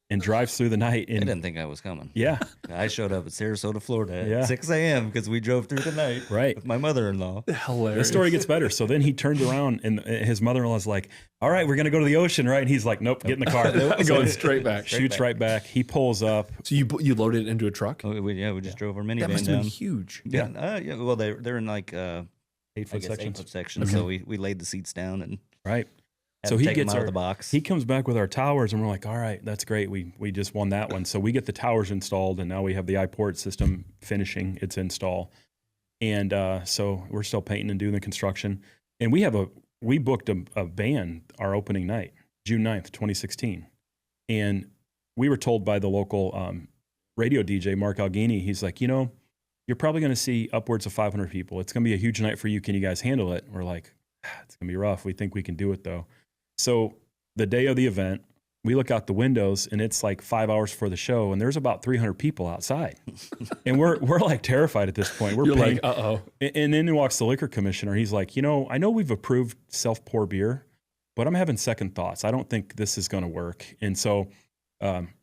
and drives through the night. I didn't think I was coming. Yeah. I showed up at Sarasota, Florida at 6 a.m. because we drove through the night with my mother-in-law. Hilarious. The story gets better. So then he turned around and his mother-in-law's like, all right, we're going to go to the ocean, right? And he's like, nope, get in the car. Going straight back. Shoots right back. He pulls up. So you loaded it into a truck? Oh, we just drove our minivan down. That must have been huge. Yeah. Well, they're in like 8-foot sections. 8-foot sections. So we laid the seats down and So he gets out of the box. He comes back with our towers, and we're like, all right, that's great. We just won that one. So we get the towers installed, and now we have the iPort system finishing its install. And so we're still painting and doing the construction. And we booked a band our opening night, June 9th, 2016. And we were told by the local radio DJ, Mark Alghini, he's like, you know, you're probably going to see upwards of 500 people. It's going to be a huge night for you. Can you guys handle it? We're like, it's going to be rough. We think we can do it, though. So the day of the event, we look out the windows and it's like 5 hours before the show, and there's about 300 people outside, and we're like terrified at this point. You're like, uh-oh. And then in walks the liquor commissioner. He's like, you know, I know we've approved self-pour beer, but I'm having second thoughts. I don't think this is going to work. And so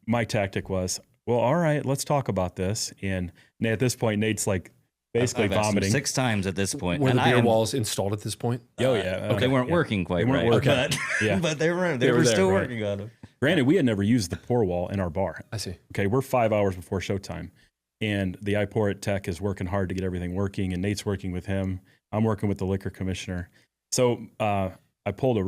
my tactic was, well, all right, let's talk about this. And at this point, Nate's like, basically I've vomiting 6 times at this point. Were the beer walls installed at this point? Oh yeah. They weren't working quite right. Working. But they were still working on them. Granted, we had never used the pour wall in our bar. I see. Okay, we're 5 hours before showtime, and the iPort tech is working hard to get everything working, and Nate's working with him. I'm working with the liquor commissioner. So I pulled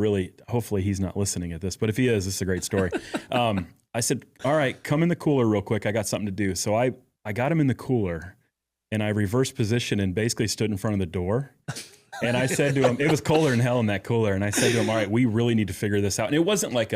hopefully he's not listening at this, but if he is, this is a great story. I said, all right, come in the cooler real quick. I got something to do. So I got him in the cooler. And I reversed position and basically stood in front of the door. And I said to him, it was colder than hell in that cooler. And I said to him, all right, we really need to figure this out. And it wasn't like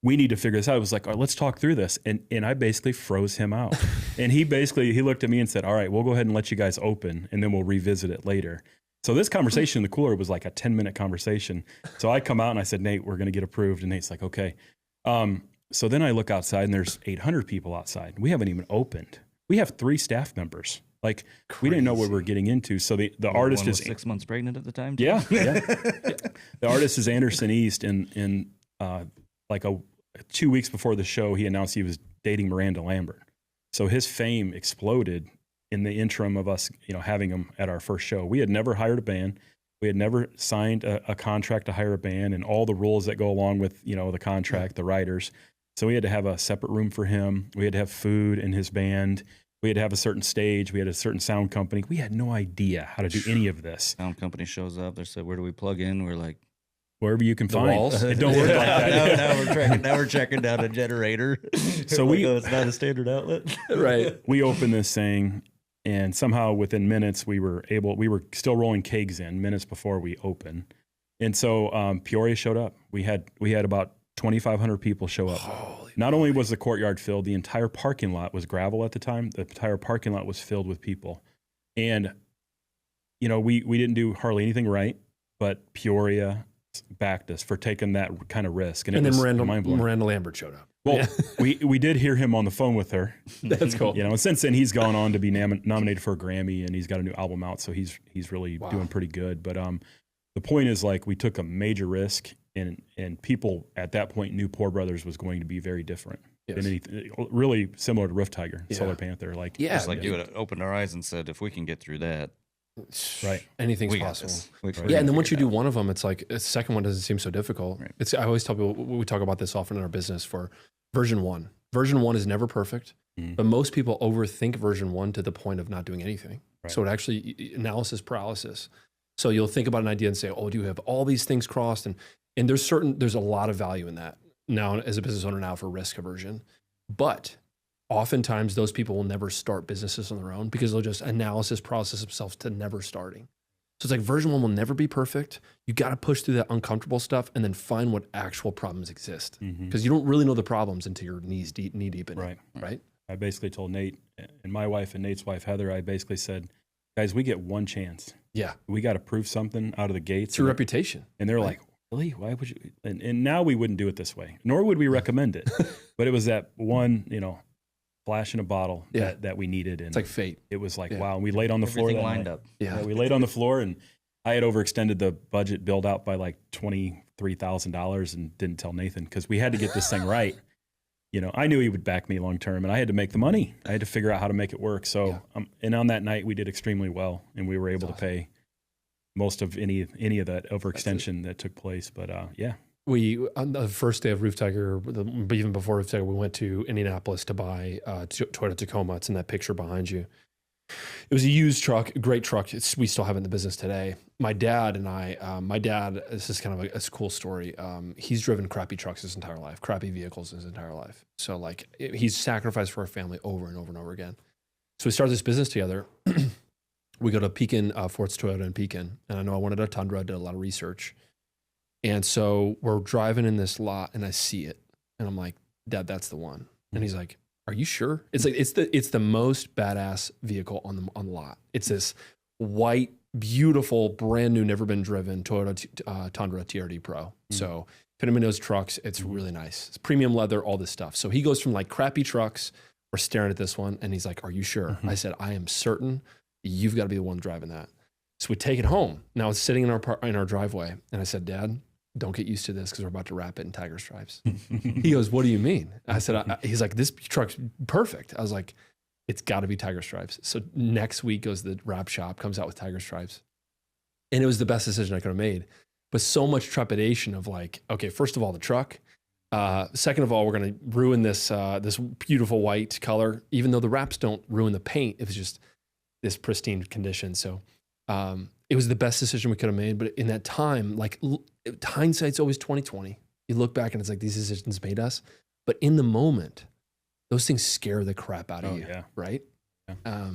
we need to figure this out. It was like, all right, let's talk through this. And I basically froze him out. And he looked at me and said, all right, we'll go ahead and let you guys open, and then we'll revisit it later. So this conversation in the cooler was like a 10-minute conversation. So I come out and I said, Nate, we're going to get approved. And Nate's like, okay. So then I look outside and there's 800 people outside. We haven't even opened. We have 3 staff members. Like, crazy. We didn't know what we were getting into. So the artist is 6 months pregnant at the time. Yeah. The artist is Anderson East, and like 2 weeks before the show, he announced he was dating Miranda Lambert. So his fame exploded in the interim of us, having him at our first show. We had never hired a band. We had never signed a contract to hire a band, and all the rules that go along with the contract, the writers. So we had to have a separate room for him. We had to have food in his band. We had to have a certain stage. We had a certain sound company. We had no idea how to do any of this. Sound company shows up. They said, "Where do we plug in?" We're like, wherever you can find. Walls. It don't work like that. Now we're checking down a generator. So it's not a standard outlet, right? We opened this thing, and somehow within minutes we were still rolling kegs in minutes before we opened, and so Peoria showed up. We had about 2,500 people show up. Not only was the courtyard filled, the entire parking lot was gravel at the time. The entire parking lot was filled with people. And, we didn't do hardly anything right, but Peoria backed us for taking that kind of risk. And then Miranda Lambert showed up. Well, we did hear him on the phone with her. That's cool. And since then he's gone on to be nominated for a Grammy, and he's got a new album out. So he's really doing pretty good. But the point is, like, we took a major risk, and people at that point knew Poor Brothers was going to be very different than anything, really similar to Roof Tiger, Solar Panther. Like, Just like you had opened our eyes and said, if we can get through that, right, anything's possible. Right. Yeah, and then once you do one of them, it's like the second one doesn't seem so difficult. Right. I always tell people, we talk about this often in our business, for version 1. Version 1 is never perfect, but most people overthink version 1 to the point of not doing anything. Right. So it actually, analysis paralysis. So you'll think about an idea and say, oh, do you have all these things crossed? And there's a lot of value in that now as a business owner now for risk aversion. But oftentimes those people will never start businesses on their own because they'll just analysis process themselves to never starting. So it's like version 1 will never be perfect. You got to push through that uncomfortable stuff and then find what actual problems exist, because you don't really know the problems until you're knee deep in it. Right. I basically told Nate and my wife and Nate's wife, Heather, I basically said, guys, we get one chance. Yeah. We got to prove something out of the gates. It's your reputation. And they're like, really? Why would you? And now we wouldn't do it this way, nor would we recommend it. But it was that one, flash in a bottle that we needed. And it's like fate. It was like, wow. And we laid on the floor. Everything lined up. Yeah. We laid on the floor, and I had overextended the budget build out by like $23,000 and didn't tell Nathan because we had to get this thing right. I knew he would back me long term, and I had to make the money. I had to figure out how to make it work. So, and on that night we did extremely well, and we were able to pay most of any of that overextension that took place. But we, on the first day of Roof Tiger, even before Roof Tiger, we went to Indianapolis to buy Toyota Tacoma. It's in that picture behind you. It was a used truck, a great truck. We still have it in the business today. My dad and I, this is kind of a cool story. He's driven crappy trucks his entire life, crappy vehicles his entire life. So like he's sacrificed for our family over and over and over again. So we started this business together. We go to Pekin, Ford's Toyota in Pekin. And I know I wanted a Tundra, did a lot of research. And so we're driving in this lot and I see it. And I'm like, Dad, that's the one. And he's like, are you sure? It's like, it's the most badass vehicle on the lot. It's this white, beautiful, brand new, never been driven Toyota Tundra TRD Pro. So if anybody knows trucks, it's really nice. It's premium leather, all this stuff. So he goes from like crappy trucks, we're staring at this one and he's like, are you sure? I said, I am certain. You've got to be the one driving that. So we take it home. Now it's sitting in our driveway. And I said, Dad, don't get used to this because we're about to wrap it in tiger stripes. He goes, what do you mean? I said, he's like, this truck's perfect. I was like, it's got to be tiger stripes. So next week goes the wrap shop, comes out with tiger stripes. And it was the best decision I could have made. But so much trepidation of like, okay, first of all, the truck. Second of all, we're going to ruin this beautiful white color. Even though the wraps don't ruin the paint, it was just this pristine condition. So it was the best decision we could have made. But in that time, like hindsight's always 20/20. You look back and it's like these decisions made us. But in the moment, those things scare the crap out of you, right? Yeah.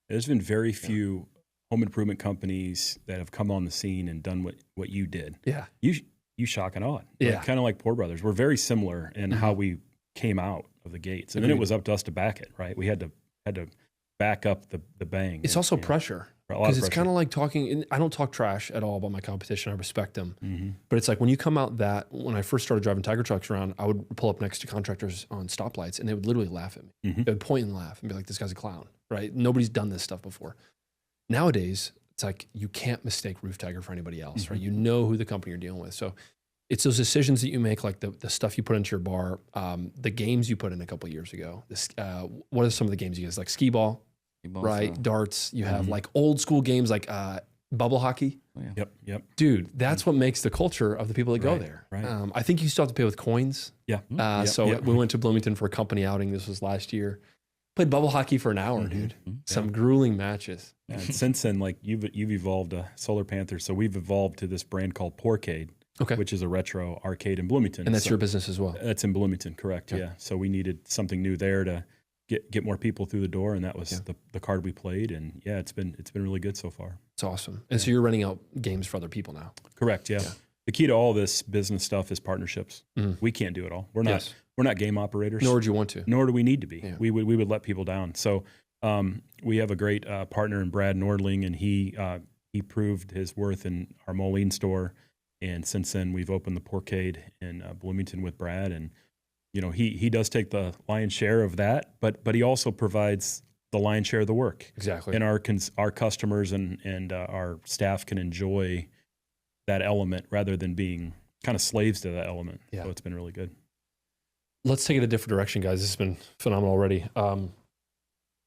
There's been very few home improvement companies that have come on the scene and done what you did. Yeah. You shock and awe. Yeah. Kind of like Poor Brothers. We're very similar in how we came out of the gates. And then it was up to us to back it, right? We had to back up the bang. It's also pressure. Because it's kind of like talking, I don't talk trash at all about my competition. I respect them. But it's like when you come out when I first started driving tiger trucks around, I would pull up next to contractors on stoplights and they would literally laugh at me. They would point and laugh and be like, this guy's a clown, right? Nobody's done this stuff before. Nowadays, it's like you can't mistake Roof Tiger for anybody else, right? You know who the company you're dealing with. So it's those decisions that you make, like the stuff you put into your bar, the games you put in a couple of years ago. What are some of the games you use? Like skee ball, right? Darts. You have like old school games like bubble hockey. Oh, yeah. Yep. Dude, that's what makes the culture of the people that go there. Right. I think you still have to pay with coins. Yeah. We went to Bloomington for a company outing. This was last year. Played bubble hockey for an hour, dude. Some grueling matches. And since then, like you've evolved a Solar Panther. So we've evolved to this brand called Porcade, which is a retro arcade in Bloomington. And that's your business as well. That's in Bloomington, correct? Yeah. So we needed something new there to get more people through the door, and that was the card we played. And it's been really good so far. It's awesome. And so you're renting out games for other people now. Correct. Yeah. The key to all this business stuff is partnerships. We can't do it all. We're not game operators. Nor would you want to. Nor do we need to be. Yeah. We would let people down. So we have a great partner in Brad Nordling, and he proved his worth in our Moline store. And since then, we've opened the Porcade in Bloomington with Brad. And he does take the lion's share of that, but he also provides the lion's share of the work. Exactly. And our customers and our staff can enjoy that element rather than being kind of slaves to that element. Yeah. So it's been really good. Let's take it a different direction, guys. This has been phenomenal already.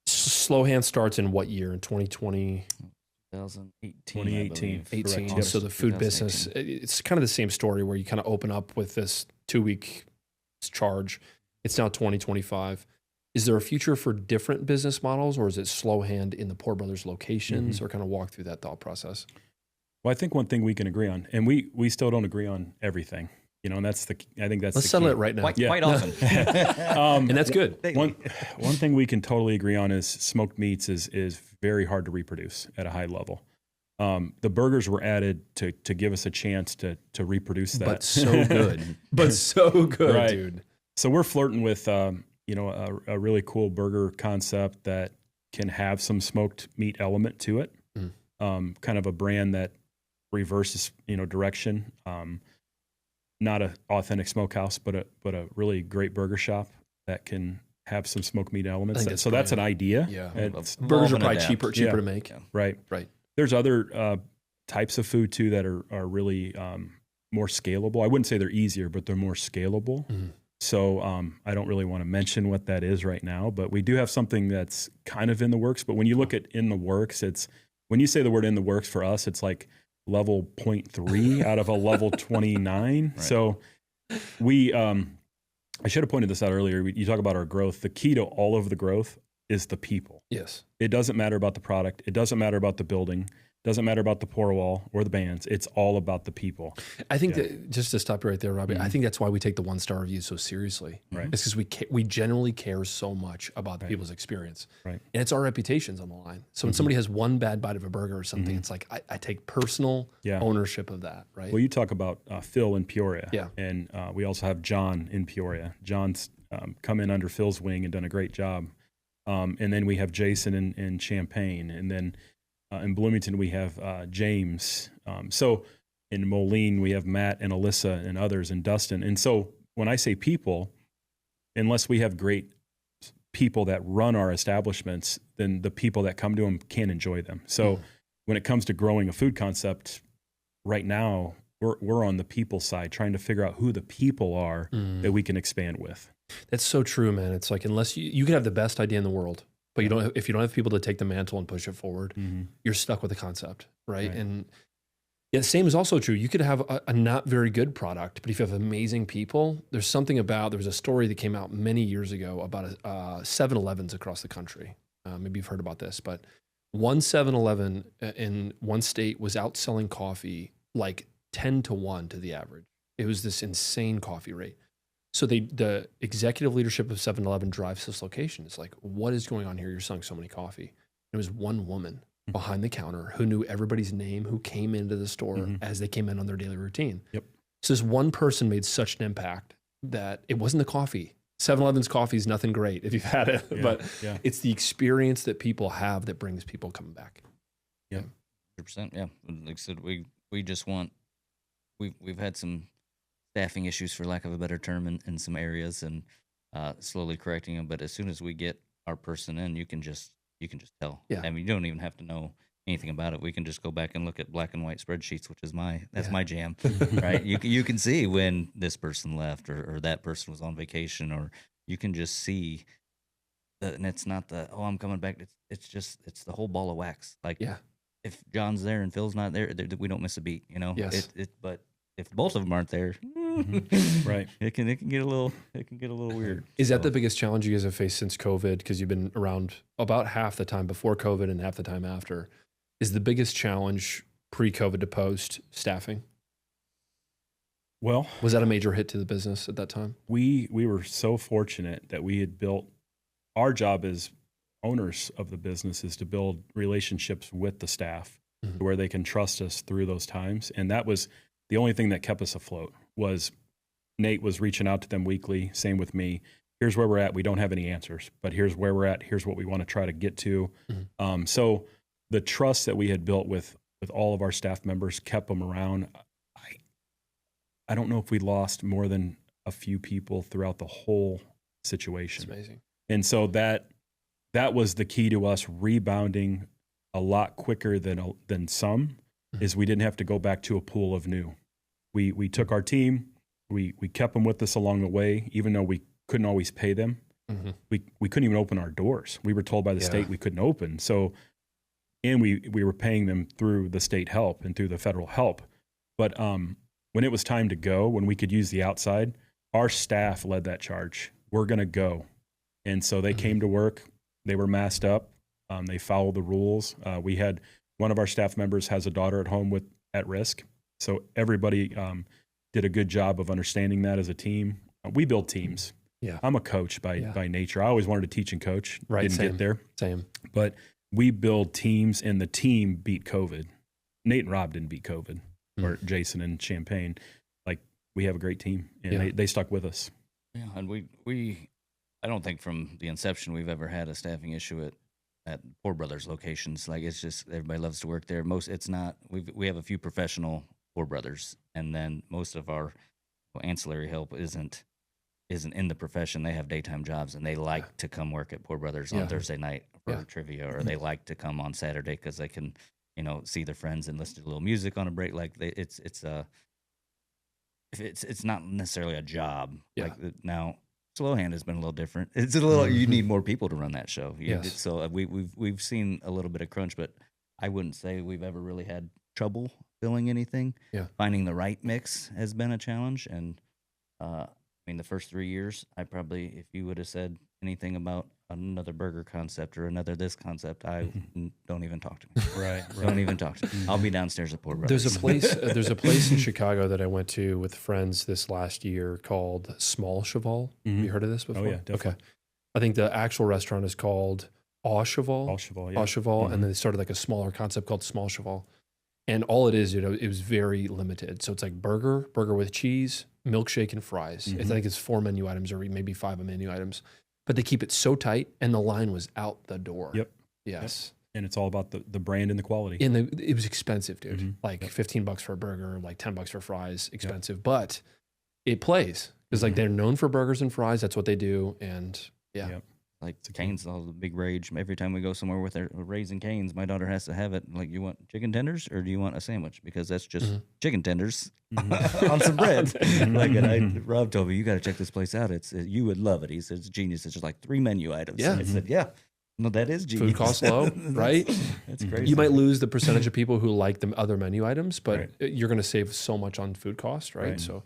Slow Hand starts in what year? In 2020? 2018. 2018. 18. Correct. So the food business, it's kind of the same story where you kind of open up with this 2-week charge. It's now 2025. Is there a future for different business models, or is it Slow Hand in the Poor Brothers locations, or kind of walk through that thought process? Well, I think one thing we can agree on, and we still don't agree on everything, and I think that's Let's settle it right now. Quite often. And that's good. One thing we can totally agree on is smoked meats is very hard to reproduce at a high level. The burgers were added to give us a chance to reproduce that. But so good. But so good, right. dude. So we're flirting with a really cool burger concept that can have some smoked meat element to it. Kind of a brand that reverses direction. Not an authentic smokehouse, but a really great burger shop that can have some smoked meat elements. So that's an idea. Yeah. Burgers are probably cheaper to make. Yeah. Right. There's other types of food too that are really more scalable. I wouldn't say they're easier, but they're more scalable. So I don't really want to mention what that is right now, but we do have something that's kind of in the works. But when you look at in the works, when you say the word in the works for us, it's like level 0.3 out of a level 29. Right. So I should have pointed this out earlier. You talk about our growth. The key to all of the growth is the people. Yes. It doesn't matter about the product. It doesn't matter about the building. It doesn't matter about the pour wall or the bands. It's all about the people. I think that, just to stop you right there, Robbie, I think that's why we take the 1-star reviews so seriously. Right. It's because we generally care so much about the people's experience. Right. And it's our reputations on the line. So when somebody has one bad bite of a burger or something, it's like I take personal ownership of that, right? Well, you talk about Phil in Peoria. Yeah. And we also have John in Peoria. John's come in under Phil's wing and done a great job. And then we have Jason in Champaign. And then in Bloomington, we have James. So in Moline, we have Matt and Alyssa and others, and Dustin. And so when I say people, unless we have great people that run our establishments, then the people that come to them can't enjoy them. So when it comes to growing a food concept, right now, we're on the people side, trying to figure out who the people are that we can expand with. That's so true, man. It's like, unless you can have the best idea in the world, but if you don't have people to take the mantle and push it forward, you're stuck with the concept, right? And the same is also true. You could have a not very good product, but if you have amazing people, there was a story that came out many years ago about 7-Elevens across the country. Maybe you've heard about this, but one 7-Eleven in one state was outselling coffee like 10-1 to the average. It was this insane coffee rate. So the executive leadership of 7-Eleven drives this location. It's like, what is going on here? You're selling so many coffee. And it was one woman behind the counter who knew everybody's name, who came into the store as they came in on their daily routine. Yep. So this one person made such an impact that it wasn't the coffee. 7-Eleven's coffee is nothing great if you've had it, but it's the experience that people have that brings people coming back. Yeah. 100%. Yeah. Like I said, we just want, we've had some staffing issues, for lack of a better term, in some areas, and slowly correcting them. But as soon as we get our person in, you can just tell. Yeah. I mean, you don't even have to know anything about it. We can just go back and look at black and white spreadsheets, which is my jam, right? You can see when this person left or that person was on vacation, or you can just see that. And it's not I'm coming back. It's the whole ball of wax. Like, if John's there and Phil's not there, we don't miss a beat, Yes. But if both of them aren't there, right, it can get a little weird. Is that the biggest challenge you guys have faced since COVID? Because you've been around about half the time before COVID and half the time after. Is the biggest challenge pre-COVID to post staffing? Well, was that a major hit to the business at that time? We were so fortunate that we had built. Our job as owners of the business is to build relationships with the staff where they can trust us through those times, and that was the only thing that kept us afloat. Was Nate was reaching out to them weekly, same with me. Here's where we're at. We don't have any answers, but here's where we're at. Here's what we want to try to get to. So the trust that we had built with all of our staff members kept them around. I don't know if we lost more than a few people throughout the whole situation. That's amazing. And so that was the key to us rebounding a lot quicker than some. is we didn't have to go back to a pool of new. We took our team, we kept them with us along the way, even though we couldn't always pay them. We couldn't even open our doors. We were told by the state we couldn't open. So, and we were paying them through the state help and through the federal help. But when it was time to go, when we could use the outside, our staff led that charge. We're going to go. And so they came to work. They were masked up. They followed the rules. We had one of our staff members has a daughter at home at risk. So everybody did a good job of understanding that as a team. We build teams. Yeah. I'm a coach by nature. I always wanted to teach and coach. Right. Didn't get there. Same. But we build teams, and the team beat COVID. Nate and Rob didn't beat COVID, or Jason and Champaign. Like, we have a great team, and they stuck with us. Yeah, and we I don't think from the inception we've ever had a staffing issue at Poor Brothers locations. Like, it's just everybody loves to work there. It's not. We have a few professional Poor Brothers, and then most of our ancillary help isn't in the profession. They have daytime jobs, and they like to come work at Poor Brothers on Thursday night for trivia, or they like to come on Saturday because they can, see their friends and listen to a little music on a break. Like, it's not necessarily a job. Yeah. Like, now, Slowhand has been a little different. It's a little you need more people to run that show. Yes. So we've seen a little bit of crunch, but I wouldn't say we've ever really had trouble filling anything. Yeah. Finding the right mix has been a challenge, and the first 3 years, I probably, if you would have said anything about another burger concept or another this concept, don't even talk to me. Right. Don't even talk to me. I'll be downstairs at Poor Brothers. There's a place in Chicago that I went to with friends this last year called Small Cheval. Have you heard of this before? Oh, yeah, definitely. Okay. I think the actual restaurant is called Au Cheval. Au Cheval, yeah. Au Cheval, and then they started like a smaller concept called Small Cheval. And all it is, it was very limited. So it's like burger with cheese, milkshake, and fries. I think it's 4 menu items or maybe 5 menu items. But they keep it so tight, and the line was out the door. Yep. Yes. Yep. And it's all about the brand and the quality. And it was expensive, dude. Like $15 for a burger, like $10 for fries, expensive. But it plays because like they're known for burgers and fries. That's what they do. And Like Cane's, all the big rage. Every time we go somewhere with Raising Cane's, my daughter has to have it. Like, you want chicken tenders or do you want a sandwich? Because that's just chicken tenders on some bread. Rob told me, you got to check this place out. You would love it. He said, it's genius. It's just like 3 menu items. Yeah. I said, yeah. No, that is genius. Food costs low, right? That's crazy. You might lose the percentage of people who like the other menu items, but you're going to save so much on food cost, right? So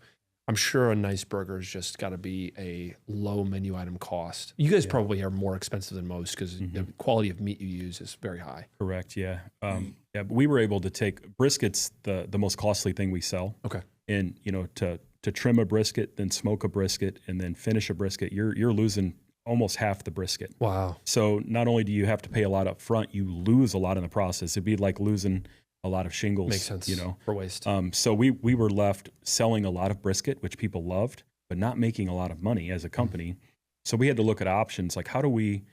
I'm sure a nice burger has just got to be a low menu item cost. You guys probably are more expensive than most because the quality of meat you use is very high. Correct. Yeah. But we were able to take brisket's the most costly thing we sell. Okay. And to trim a brisket, then smoke a brisket, and then finish a brisket, you're losing almost half the brisket. Wow. So not only do you have to pay a lot up front, you lose a lot in the process. It'd be like losing a lot of shingles. Makes sense. For waste. So we were left selling a lot of brisket, which people loved, but not making a lot of money as a company. So we had to look at options like how do we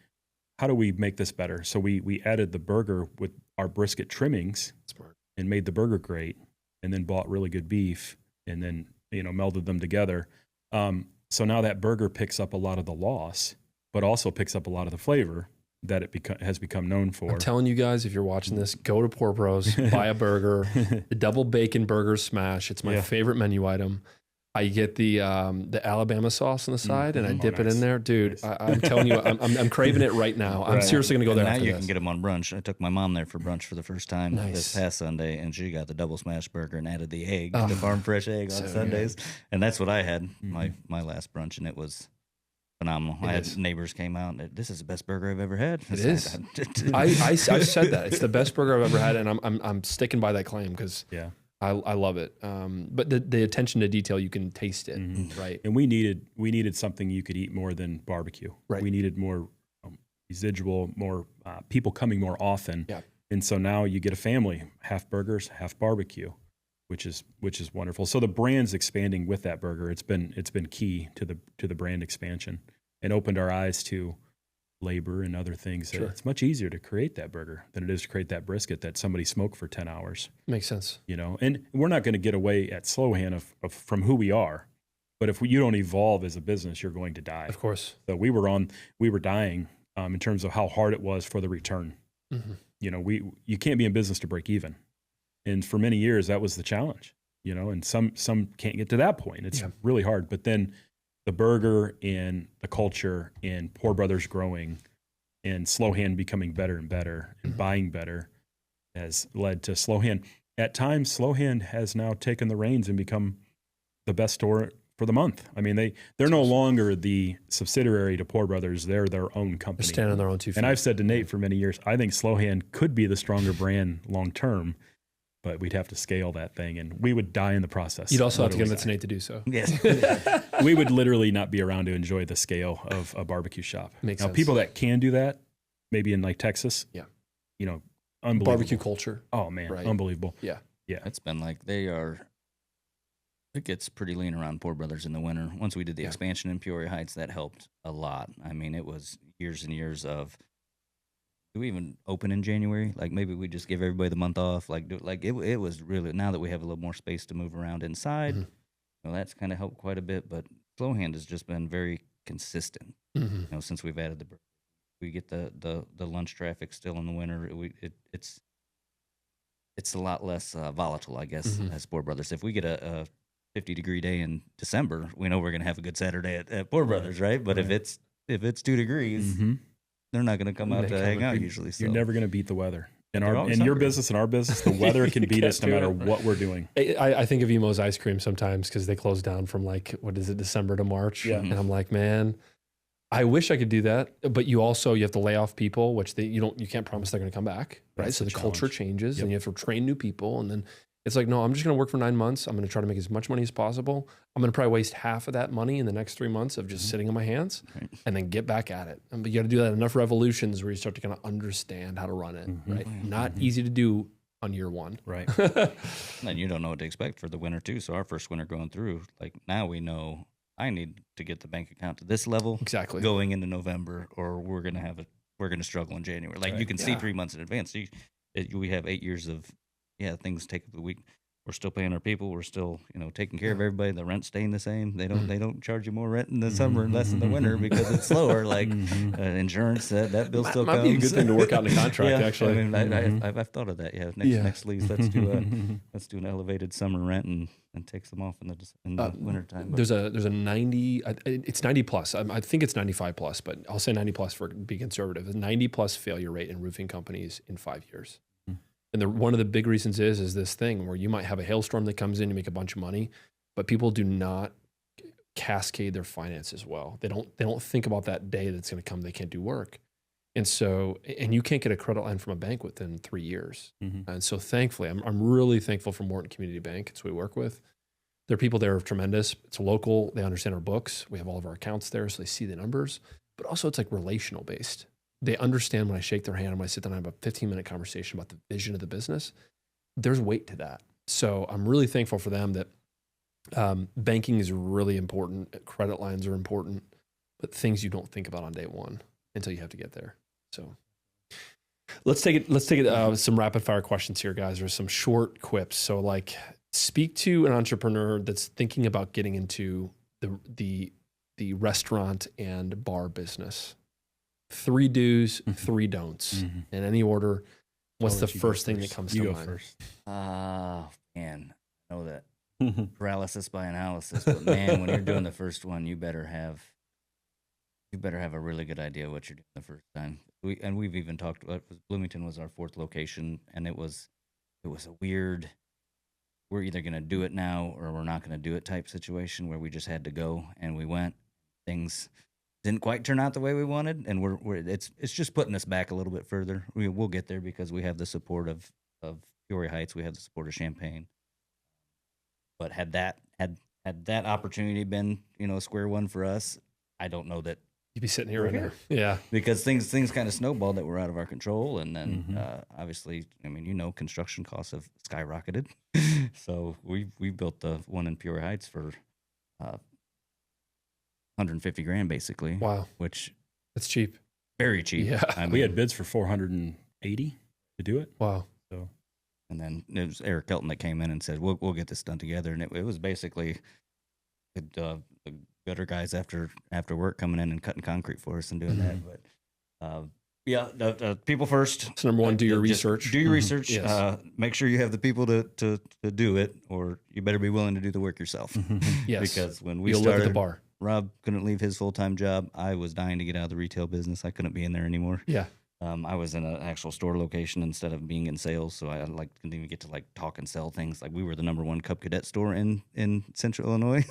make this better? So we added the burger with our brisket trimmings. Smart. And made the burger great, and then bought really good beef, and then melded them together. So now that burger picks up a lot of the loss, but also picks up a lot of the flavor that it has become known for. I'm telling you guys, if you're watching this, go to Poor Bros, buy a burger, the double bacon burger smash. It's my favorite menu item. I get the Alabama sauce on the side, and I dip it in there, dude. Nice. I'm telling you, I'm craving it right now. I'm seriously gonna go there. Now after you this. can get them on brunch. I took my mom there for brunch for the first time this past Sunday, and she got the double smash burger and added the egg, the farm fresh egg on Sundays, and that's what I had my last brunch, and it was phenomenal. I had neighbors came out, and this is the best burger I've ever had. It is. I've said that it's the best burger I've ever had, and I'm sticking by that claim because I love it. But the attention to detail, you can taste it, right? And we needed something you could eat more than barbecue. Right. We needed more residual, more people coming more often. Yeah. And so now you get a family, half burgers, half barbecue, which is wonderful. So the brand's expanding with that burger. It's been key to the brand expansion and opened our eyes to labor and other things. Sure. It's much easier to create that burger than it is to create that brisket that somebody smoked for 10 hours. Makes sense. And we're not going to get away at Slowhand from who we are, but if you don't evolve as a business, you're going to die. Of course. So we were dying in terms of how hard it was for the return. You can't be in business to break even. And for many years, that was the challenge, and some can't get to that point. It's really hard. But then the burger and the culture and Poor Brothers growing and Slow Hand becoming better and better and buying better has led to Slow Hand. At times, Slow Hand has now taken the reins and become the best store for the month. I mean, they're no longer the subsidiary to Poor Brothers. They're their own company. They're standing on their own 2 feet. And I've said to Nate for many years, I think Slow Hand could be the stronger brand long term, but we'd have to scale that thing, and we would die in the process. You'd also have to convince Nate to do so. Yes. We would literally not be around to enjoy the scale of a barbecue shop. Makes now, sense. people that can do that, maybe in like Texas, unbelievable. Barbecue culture. Oh, man, Right. unbelievable. Yeah. Yeah. It's been like it gets pretty lean around Poor Brothers in the winter. Once we did the expansion in Peoria Heights, that helped a lot. I mean, it was years and years of, do we even open in January? Like maybe we just give everybody the month off. It was really, now that we have a little more space to move around inside, that's kind of helped quite a bit. But Slow Hand has just been very consistent, since we've added the burger. We get the lunch traffic still in the winter. It's a lot less volatile, I guess, as Poor Brothers. If we get a 50-degree day in December, we know we're going to have a good Saturday at Poor Brothers, right? But if it's 2 degrees, they're not going to come out to hang out usually. So. You're never going to beat the weather. In your business and our business, the weather can beat us no matter what we're doing. I think of Emo's Ice Cream sometimes because they close down from December to March. Yeah. And I'm like, man, I wish I could do that. But you have to lay off people, which you can't promise they're going to come back. Right. That's So the culture changes and you have to train new people. And then it's like, no, I'm just going to work for 9 months. I'm going to try to make as much money as possible. I'm going to probably waste half of that money in the next 3 months of just sitting on my hands and then get back at it. But you got to do that enough revolutions where you start to kind of understand how to run it, right? Not easy to do on year one. Right. And you don't know what to expect for the winter too. So our first winter going through, like now we know I need to get the bank account to this level Exactly. going into November, or we're going to struggle in January. Like you can see 3 months in advance. So we have 8 years of, things take a week. We're still paying our people. We're still, taking care of everybody. The rent's staying the same. They don't charge you more rent in the summer and less in the winter because it's slower. Like insurance, that bill still comes. Might be a good thing to work out in a contract, actually. I mean, I've thought of that. Yeah, next lease, let's do an elevated summer rent and take some off in the wintertime. There's a 90. It's 90 plus. I think it's 95 plus, but I'll say 90 plus for being conservative. A 90 plus failure rate in roofing companies in 5 years. And one of the big reasons is this thing where you might have a hailstorm that comes in, you make a bunch of money, but people do not cascade their finances well. They don't think about that day that's going to come. They can't do work. And so, and you can't get a credit line from a bank within 3 years. And so thankfully, I'm really thankful for Morton Community Bank. It's who we work with. There are people there are tremendous. It's local. They understand our books. We have all of our accounts there, so they see the numbers. But also it's like relational based. They understand when I shake their hand and when I sit down and have a 15-minute conversation about the vision of the business. There's weight to that. So I'm really thankful for them that banking is really important. Credit lines are important, but things you don't think about on day one until you have to get there. So let's take it. Some rapid fire questions here, guys, or some short quips. So like, speak to an entrepreneur that's thinking about getting into the restaurant and bar business. 3 do's, 3 don'ts. In any order, what's the first thing that comes to mind? First. Man, I know that paralysis by analysis, but man, when you're doing the first one, you better have a really good idea what you're doing the first time. We've even talked about Bloomington was our 4th location, and it was a weird, we're either going to do it now or we're not going to do it type situation where we just had to go, and we went. Things didn't quite turn out the way we wanted, and it's just putting us back a little bit further. We'll get there because we have the support of Peoria Heights, we have the support of Champaign. But had that opportunity been square one for us, I don't know that you'd be sitting here right now. Yeah, because things kind of snowballed that were out of our control, and then obviously, I mean, construction costs have skyrocketed. So we built the one in Peoria Heights for $150,000 basically. Wow, which that's cheap, very cheap. Yeah, I mean, we had bids for $480 to do it. Wow. So, and then it was Eric Kelton that came in and said, "We'll get this done together." And it was basically the gutter guys after work coming in and cutting concrete for us and doing that. But Yeah, people first. So number one, do your Just research. Do your research. Yes. Make sure you have the people to do it, or you better be willing to do the work yourself. Yes. Because when we You'll started, live at the bar. Rob couldn't leave his full-time job. I was dying to get out of the retail business. I couldn't be in there anymore. Yeah. I was in an actual store location instead of being in sales, so I couldn't even get to talk and sell things. Like we were the number one Cub Cadet store in Central Illinois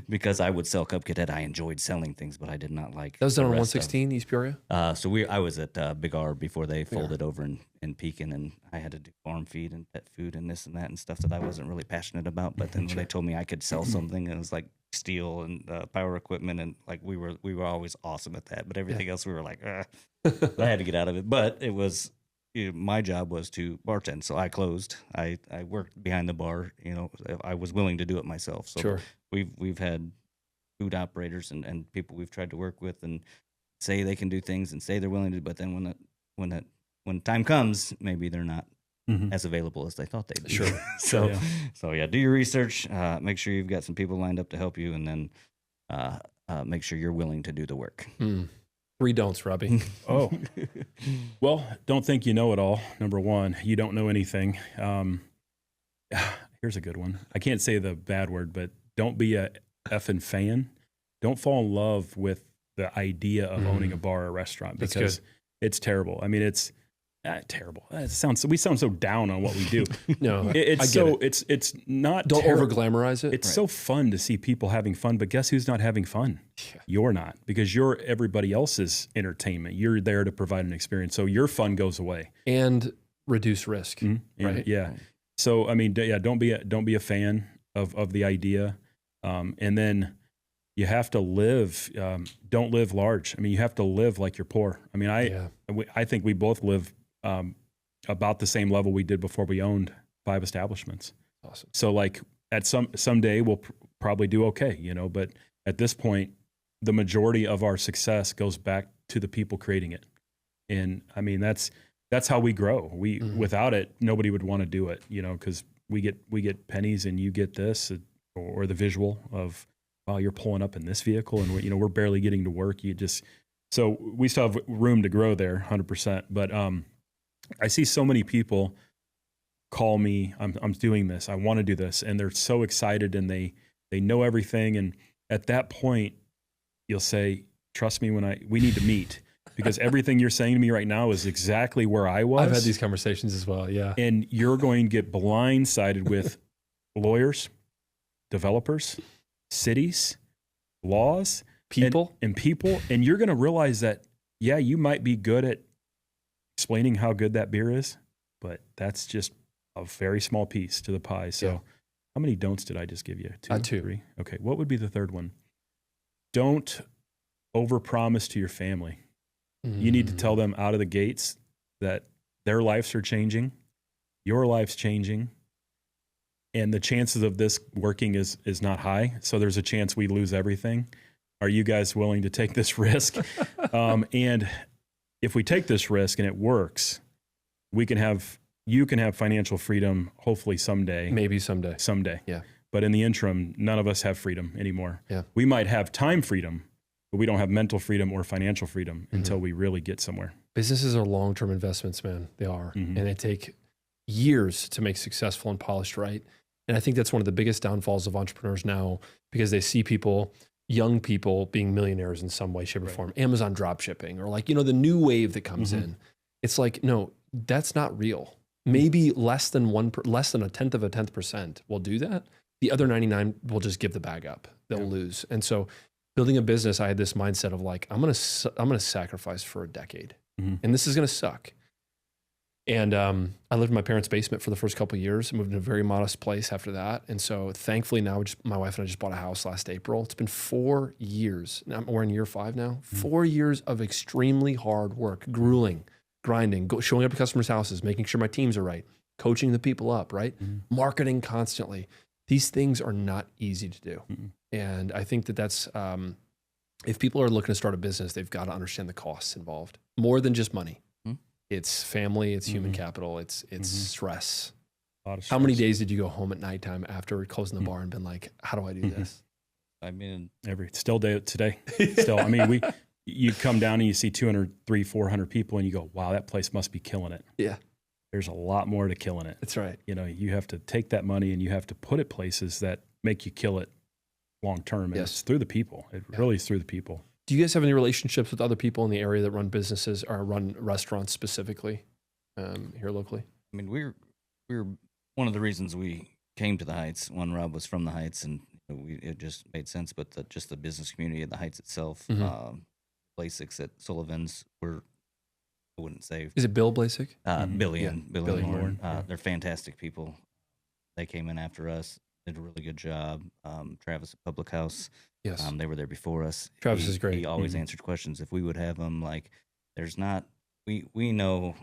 because I would sell Cub Cadet. I enjoyed selling things, but I did not like. That was done the on rest 116 East Peoria. I was at Big R before they folded over in Pekin, and I had to do farm feed and pet food and this and that and stuff that I wasn't really passionate about. But then when they told me I could sell something, and it was like steel and power equipment, and we were always awesome at that. But everything else we were like, I had to get out of it. But it was my job was to bartend, so I closed. I worked behind the bar. I was willing to do it myself. So Sure. we've had food operators and people we've tried to work with and say they can do things and say they're willing to, but then when time comes, maybe they're not as available as they thought they'd be. Sure. So do your research. Make sure you've got some people lined up to help you, and then make sure you're willing to do the work. 3 don'ts, Robbie. Oh, well, don't think you know it all. Number one, you don't know anything. Here's a good one. I can't say the bad word, but don't be a effing fan. Don't fall in love with the idea of owning a bar or a restaurant because it's terrible. I mean, it's terrible. We sound so down on what we do. No, it's not. Don't over glamorize it. It's so fun to see people having fun, but guess who's not having fun? Yeah. You're not, because you're everybody else's entertainment. You're there to provide an experience, so your fun goes away and reduce risk. Right? Yeah. So I mean, don't be a fan of the idea, and then you have to live. Don't live large. I mean, you have to live like you're poor. I mean, I think we both live about the same level we did before we owned 5 establishments. Awesome. So at someday we'll probably do okay, but at this point, the majority of our success goes back to the people creating it. And I mean, that's how we grow. Without it, nobody would want to do it, because we get pennies and you get this, or the visual of, wow, you're pulling up in this vehicle and we're barely getting to work. So we still have room to grow there 100%. But, I see so many people call me, I'm doing this, I want to do this. And they're so excited and they know everything. And at that point you'll say, trust me we need to meet, because everything you're saying to me right now is exactly where I was. I've had these conversations as well. Yeah. And you're going to get blindsided with lawyers, developers, cities, laws, people, and you're going to realize that, yeah, you might be good at explaining how good that beer is, but that's just a very small piece to the pie. So how many don'ts did I just give you? 2, 3? Okay. What would be the third one? Don't overpromise to your family. You need to tell them out of the gates that their lives are changing, your life's changing, and the chances of this working is not high. So there's a chance we lose everything. Are you guys willing to take this risk? And if we take this risk and it works, you can have financial freedom, hopefully someday. Maybe someday. Yeah. But in the interim, none of us have freedom anymore. Yeah. We might have time freedom, but we don't have mental freedom or financial freedom until we really get somewhere. Businesses are long-term investments, man. They are. And they take years to make successful and polished right. And I think that's one of the biggest downfalls of entrepreneurs now, because they see young people being millionaires in some way, shape, or form. Amazon drop shipping, or the new wave that comes in. It's like, no, that's not real. Maybe less than 0.1% will do that. The other 99 will just give the bag up. They'll lose. And so building a business, I had this mindset of I'm going to sacrifice for a decade, and this is going to suck. And I lived in my parents' basement for the first couple of years. I moved in a very modest place after that. And so thankfully now my wife and I just bought a house last April. It's been 4 years. We're in year 5 now. 4 years of extremely hard work, grueling, grinding, showing up to customers' houses, making sure my teams are right, coaching the people up, right? Marketing constantly. These things are not easy to do. And I think that's, if people are looking to start a business, they've got to understand the costs involved, more than just money. It's family, it's human capital, it's stress. How many days did you go home at nighttime after closing the bar and been like, how do I do this? I mean, still day today. Still, I mean, you come down and you see 200, 300, 400 people and you go, wow, that place must be killing it. Yeah. There's a lot more to killing it. That's right. You know, you have to take that money and you have to put it places that make you kill it long term. And it's through the people. It really is through the people. Do you guys have any relationships with other people in the area that run businesses or run restaurants specifically here locally? I mean, we're one of the reasons we came to the Heights when Rob was from the Heights, and it just made sense. But just the business community of the Heights itself, Blasic's at Sullivan's, I wouldn't say. Is it Bill Blasick? Billy and Lauren. Yeah. They're fantastic people. They came in after us, did a really good job. Travis at Public House. Yes. They were there before us. Travis is great. He always answered questions. If we would have him, like, there's not, we know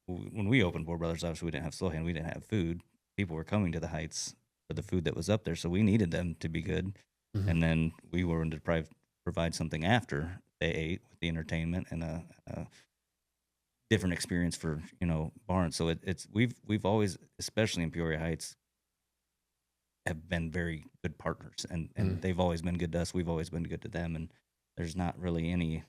when we opened Four Brothers, obviously we didn't have Slowhand, we didn't have food. People were coming to the Heights for the food that was up there, so we needed them to be good. And then we were to provide something after they ate with the entertainment and a different experience for, Barnes. So we've always, especially in Peoria Heights, have been very good partners, and they've always been good to us. We've always been good to them, and there's not really any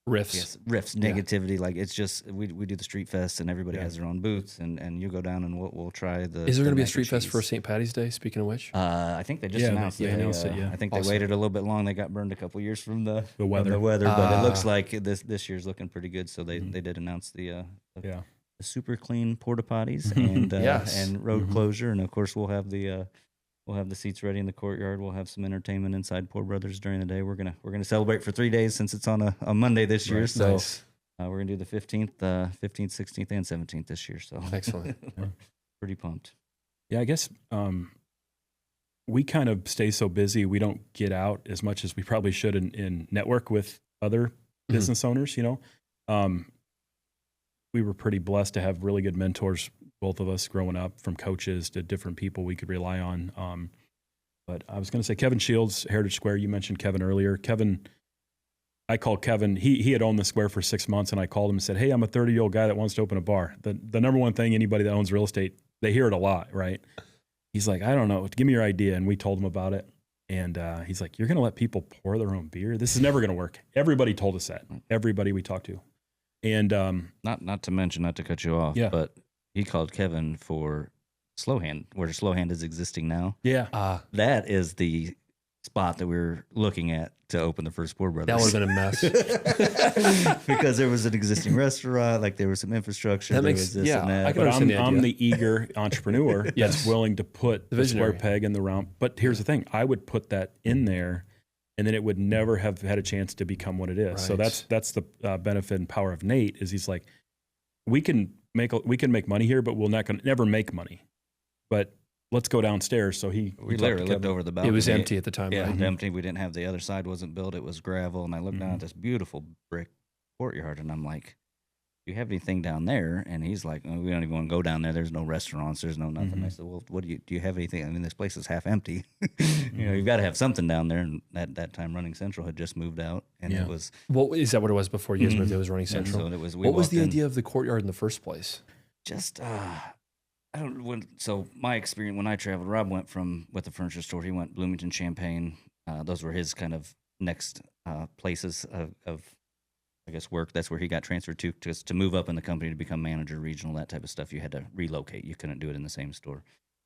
riffs, negativity. Like, it's just we do the street fest, and everybody has their own booths, and you go down and we'll try the. Is there going to be a street fest for St. Patty's Day? Speaking of which, I think they just announced it. I think they waited a little bit long. They got burned a couple years from the weather, but it looks like this year's looking pretty good. So they did announce the super clean porta potties and road closure, and of course we'll have the seats ready in the courtyard. We'll have some entertainment inside Poor Brothers during the day. We're gonna celebrate for 3 days since it's on a Monday this year. So nice. We're gonna do the 15th, 16th, and 17th this year. So excellent. Pretty pumped. Yeah, I guess we kind of stay so busy we don't get out as much as we probably should in network with other business owners. We were pretty blessed to have really good mentors, both of us growing up, from coaches to different people we could rely on. But I was going to say Kevin Shields, Heritage Square. You mentioned Kevin earlier. I called Kevin. He had owned the square for 6 months, and I called him and said, hey, I'm a 30-year-old guy that wants to open a bar. The number one thing anybody that owns real estate, they hear it a lot, right? He's like, I don't know. Give me your idea. And we told him about it. And he's like, you're going to let people pour their own beer? This is never going to work. Everybody told us that. Everybody we talked to. And not to mention, not to cut you off, but he called Kevin for Slowhand, where Slowhand is existing now. Yeah. That is the spot that we're looking at to open the first Poor Brothers. That would have been a mess. Because there was an existing restaurant, like there was some infrastructure. That makes, and that. But I'm the eager entrepreneur that's willing to put the square peg in the round. But here's the thing. I would put that in there, and then it would never have had a chance to become what it is. Right. So that's the benefit and power of Nate. Is he's like, we can make money here, but we'll never make money. But let's go downstairs. So we literally lived over the balcony. It was empty at the time. Yeah, right? Empty. We didn't have the other side wasn't built. It was gravel, and I looked down at this beautiful brick courtyard, and I'm like, do you have anything down there? And he's like, oh, we don't even want to go down there. There's no restaurants. There's no nothing. I said, well, what do you have anything? I mean, this place is half empty. You've got to have something down there. And that time, Running Central had just just moved out, and it was. Well, is that what it was before you guys moved? It was Running Central. So it was. What was the idea of the courtyard in the first place? Just I don't. So my experience when I traveled, Rob went with the furniture store. He went Bloomington, Champaign. Those were his kind of next places of I guess work. That's where he got transferred to move up in the company to become manager, regional, that type of stuff. You had to relocate. You couldn't do it in the same store.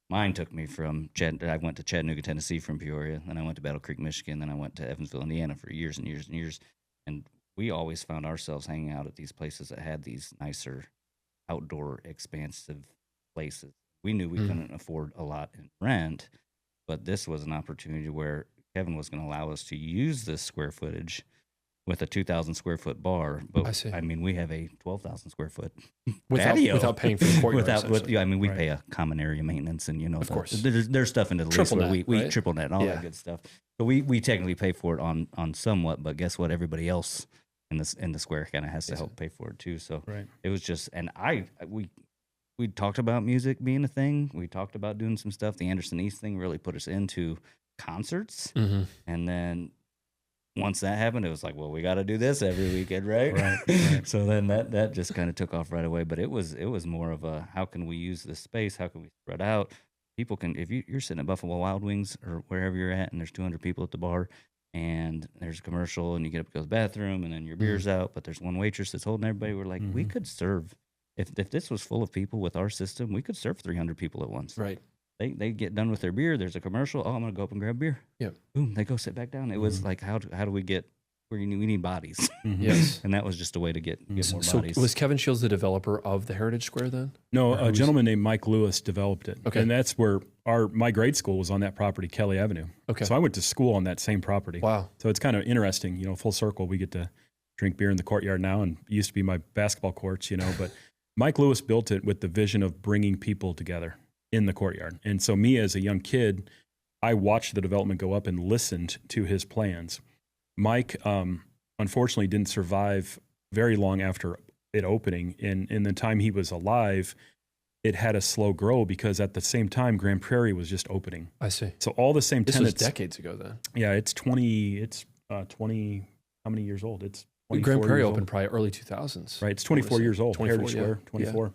Mine took me from I went to Chattanooga, Tennessee from Peoria. Then I went to Battle Creek, Michigan. Then I went to Evansville, Indiana for years and years and years. And we always found ourselves hanging out at these places that had these nicer, outdoor, expansive places. We knew we couldn't afford a lot in rent, but this was an opportunity where Kevin was going to allow us to use this square footage with a 2,000 square foot bar. But I mean, we have a 12,000 square foot patio without paying for the courtyard. We pay a common area maintenance, and of course there's stuff into the lease where we triple net and all that good stuff. So we technically pay for it on somewhat, but guess what? Everybody else in the square kind of has to help pay for it too. So it was just, and we talked about music being a thing. We talked about doing some stuff. The Anderson East thing really put us into concerts, and then once that happened, it was like, well, we got to do this every weekend, right? So then that just kind of took off right away. But it was more of a, how can we use this space? How can we spread out? People can, if you're sitting at Buffalo Wild Wings or wherever you're at, and there's 200 people at the bar, and there's a commercial, and you get up to go to the bathroom, and then your beer's out, but there's one waitress that's holding everybody. We're like, we could serve, if this was full of people with our system, we could serve 300 people at once. Right. They get done with their beer. There's a commercial. Oh, I'm gonna go up and grab beer. Yeah. Boom. They go sit back down. It was like, how do we get? We need bodies. Yes. And that was just a way to get more So bodies. was Kevin Shields the developer of the Heritage Square then? No, a gentleman named Mike Lewis developed it. Okay. And that's where my grade school was on that property, Kelly Avenue. Okay. So I went to school on that same property. Wow. So it's kind of interesting, full circle. We get to drink beer in the courtyard now, and it used to be my basketball courts, but Mike Lewis built it with the vision of bringing people together in the courtyard. And so me as a young kid, I watched the development go up and listened to his plans. Mike, unfortunately didn't survive very long after it opening. In the time he was alive, it had a slow grow because at the same time, Grand Prairie was just opening. I see. So all the same This tenants. was decades ago then. Yeah, it's 20, how many years old? It's 24 Grand Prairie years opened old. probably early 2000s. Right, it's 24 years old. 24, Heritage Square, 24.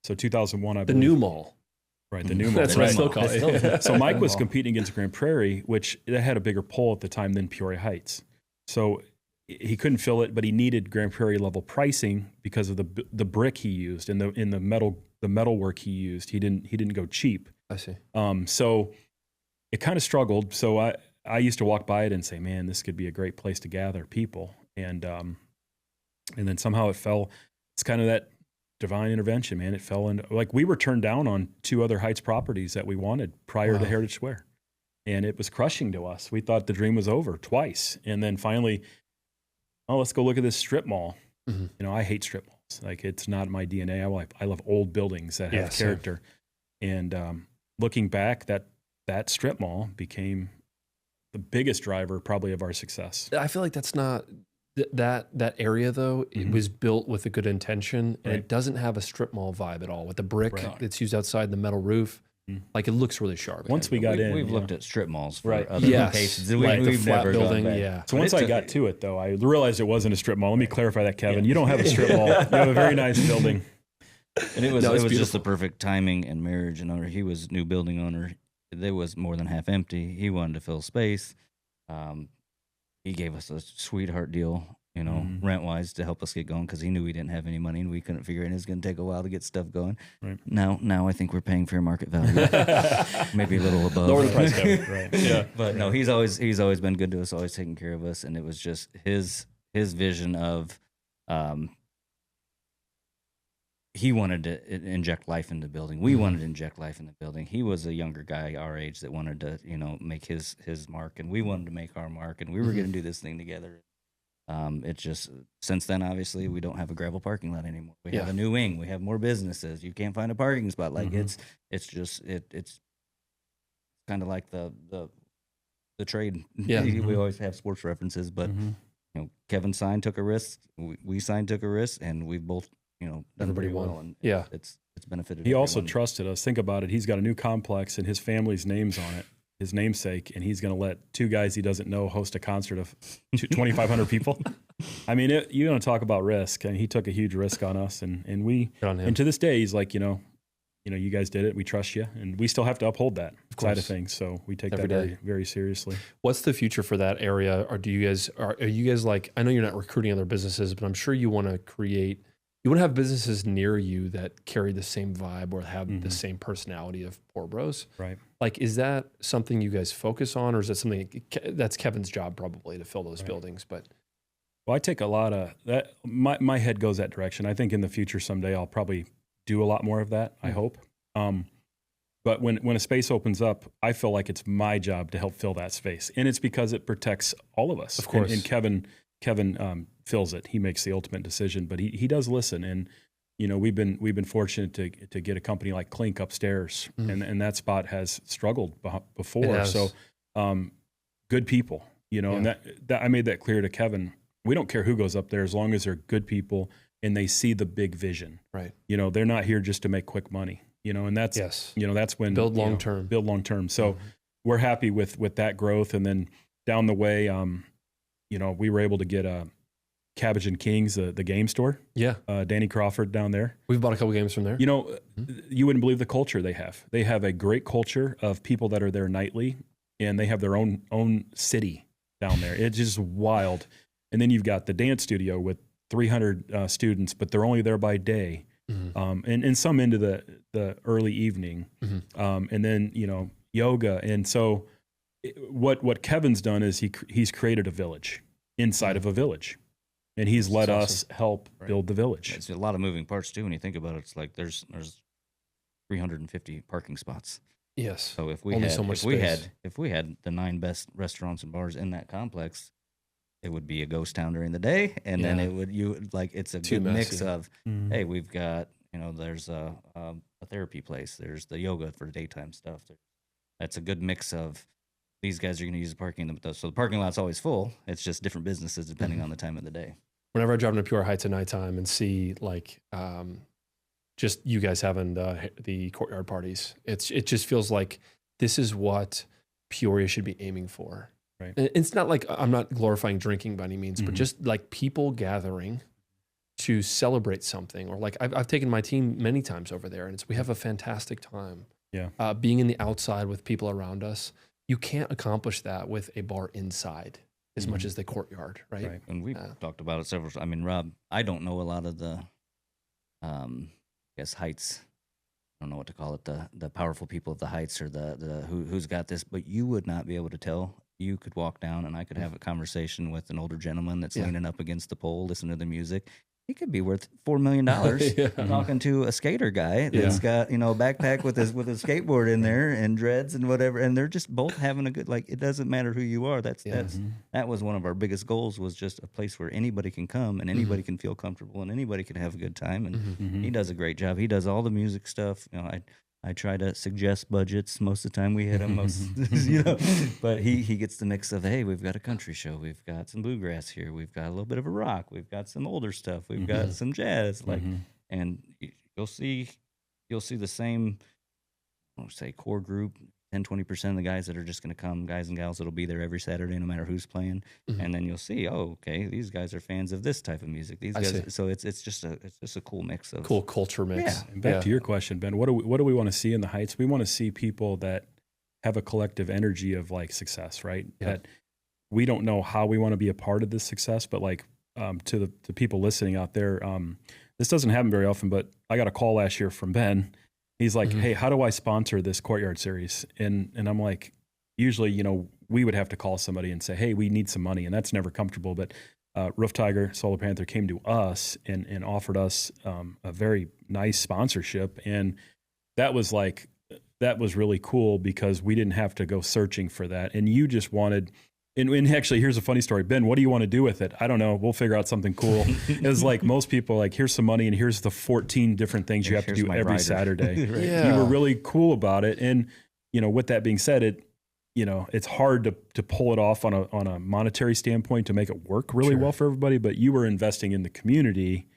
So 2001, I The believe. new mall. Right, the new mall. That's what I right. still call it. So Mike was competing against Grand Prairie, which it had a bigger pull at the time than Peoria Heights. So he couldn't fill it, but he needed Grand Prairie level pricing because of the brick he used and the metal work he used. He didn't go cheap. I see. So it kind of struggled. So I used to walk by it and say, man, this could be a great place to gather people. And then somehow it fell. It's kind of that divine intervention, man. It fell into, like, we were turned down on 2 other Heights properties that we wanted prior to Heritage Square. And it was crushing to us. We thought the dream was over twice. And then finally, let's go look at this strip mall. I hate strip malls. Like, it's not my DNA. I love old buildings that have character. And looking back, that strip mall became the biggest driver probably of our success. I feel like that's not that area though. It was built with a good intention, and it doesn't have a strip mall vibe at all. With the brick that's used outside, the metal roof, like it looks really sharp. Once we got in, we've looked at strip malls for Right. other locations. Like the We've flat never building. gone back. Yeah. So once I got to it, though, I realized it wasn't a strip mall. Let me clarify that, Kevin. You don't have a strip mall. You have a very nice building. And it was No, it's just the beautiful. perfect timing and marriage. And he was new building owner. It was more than half empty. He wanted to fill space. He gave us a sweetheart deal, rent wise, to help us get going, because he knew we didn't have any money and we couldn't figure it. It's going to take a while to get stuff going. Right. Now I think we're paying fair market value, maybe a little above. Lower the price, Kevin. Right. Yeah. But no, he's always been good to us, always taking care of us, and it was just his vision of he wanted to inject life into the building. We wanted to inject life in the building. He was a younger guy our age that wanted to, make his mark, and we wanted to make our mark, and we were going to do this thing together. It's just, since then, obviously, we don't have a gravel parking lot anymore. We have a new wing. We have more businesses. You can't find a parking spot. Like it's kind of like the trade. Yeah. We always have sports references, but Kevin signed, took a risk. We signed, took a risk, and we both, done Everybody pretty well. won. And it's benefited. He also everyone. trusted us. Think about it. He's got a new complex and his family's name's on it, his namesake, and he's going to let 2 guys he doesn't know host a concert of 2,500 people. I mean, you're going to talk about risk, and he took a huge risk on us, and we, Good on him. and to this day, he's like, you guys did it. We trust you, and we still have to uphold that side of things. So we take Every that day. very, very seriously. What's the future for that area? Or are you guys like, I know you're not recruiting other businesses, but I'm sure you want to have businesses near you that carry the same vibe or have the same personality of Poor Bros. Right. Like, is that something you guys focus on, or is that something that's Kevin's job probably to fill those buildings? But Well, I take a lot of that. My head goes that direction. I think in the future someday I'll probably do a lot more of that. I hope. But when a space opens up, I feel like it's my job to help fill that space, and it's because it protects all of us. Of course. And Kevin fills it. He makes the ultimate decision, but he does listen. And we've been fortunate to get a company like Clink upstairs, and that spot has struggled before. It has. So good people, and that I made that clear to Kevin. We don't care who goes up there as long as they're good people and they see the big vision. right. They're not here just to make quick money. And that's that's when Build long term. Build long term. So we're happy with that growth. And then down the way, we were able to get Cabbage and Kings, the game store. Yeah. Danny Crawford down there. We've bought a couple games from there. You wouldn't believe the culture they have. They have a great culture of people that are there nightly, and they have their own city. down there. It's just wild. And then you've got the dance studio with 300 students, but they're only there by day. And some into the early evening. And then, yoga. And so what Kevin's done is he's created a village inside of a village. And he's let us help build the village. It's a lot of moving parts too. When you think about it, it's like there's 350 parking spots. Yes. So if we had the 9 best restaurants and bars in that complex, it would be a ghost town during the day, and then it's a good mix of hey, we've got there's a therapy place, there's the yoga for daytime stuff. That's a good mix of these guys are going to use the parking, so the parking lot's always full. It's just different businesses depending on the time of the day. Whenever I drive into Peoria Heights at nighttime and see just you guys having the courtyard parties, it just feels like this is what Peoria should be aiming for. Right. And it's not like I'm not glorifying drinking by any means, but just like people gathering to celebrate something, or like I've taken my team many times over there, and we have a fantastic time. Yeah. Being in the outside with people around us, you can't accomplish that with a bar inside as much as the courtyard, right? And we've talked about it several times. I mean, Rob, I don't know a lot of the, Heights. I don't know what to call it, the powerful people of the Heights, or the who's got this, but you would not be able to tell. You could walk down and I could have a conversation with an older gentleman that's leaning up against the pole, listening to the music. He could be worth $4 million talking to a skater guy that's got, a backpack with a skateboard in there and dreads and whatever. And they're just both having a good, it doesn't matter who you are. That was one of our biggest goals, was just a place where anybody can come and anybody can feel comfortable and anybody can have a good time. And he does a great job. He does all the music stuff. I try to suggest budgets. Most of the time we hit them, but he gets the mix of, hey, we've got a country show, we've got some bluegrass here, we've got a little bit of a rock, we've got some older stuff, we've got some jazz, and you'll see the same, core group, 10-20% of the guys that are just going to come, guys and gals that'll be there every Saturday, no matter who's playing. And then you'll see, these guys are fans of this type of music. These guys, so it's just a cool mix of cool culture mix. Yeah. And back to your question, Ben, what do we want to see in the Heights? We want to see people that have a collective energy of success, right? Yeah. That we don't know how we want to be a part of this success, but to the people listening out there, this doesn't happen very often, but I got a call last year from Ben. He's like, hey, how do I sponsor this courtyard series? And I'm like, usually, we would have to call somebody and say, hey, we need some money. And that's never comfortable. But Roof Tiger, Solar Panther came to us and offered us a very nice sponsorship. And that was really cool because we didn't have to go searching for that. And you just wanted, and actually, here's a funny story. Ben, what do you want to do with it? I don't know. We'll figure out something cool. It was like most people, here's some money and here's the 14 different things you have to do every Saturday. Right. You were really cool about it. And, with that being said, it's hard to pull it off on a monetary standpoint to make it work really well for everybody. But you were investing in the community.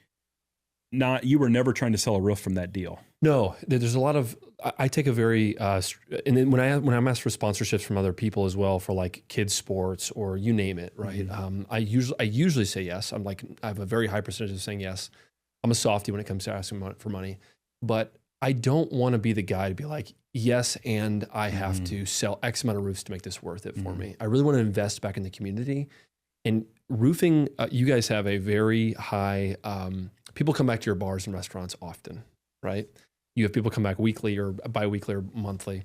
You were never trying to sell a roof from that deal. No, there's a lot of, I take a very, and then when I'm asked for sponsorships from other people as well for kids sports or you name it, right? I usually say yes. I have a very high percentage of saying yes. I'm a softie when it comes to asking for money, but I don't want to be the guy to be like, yes, and I have to sell X amount of roofs to make this worth it for me. I really want to invest back in the community. And roofing, you guys have a very high, people come back to your bars and restaurants often, right? You have people come back weekly or bi-weekly or monthly.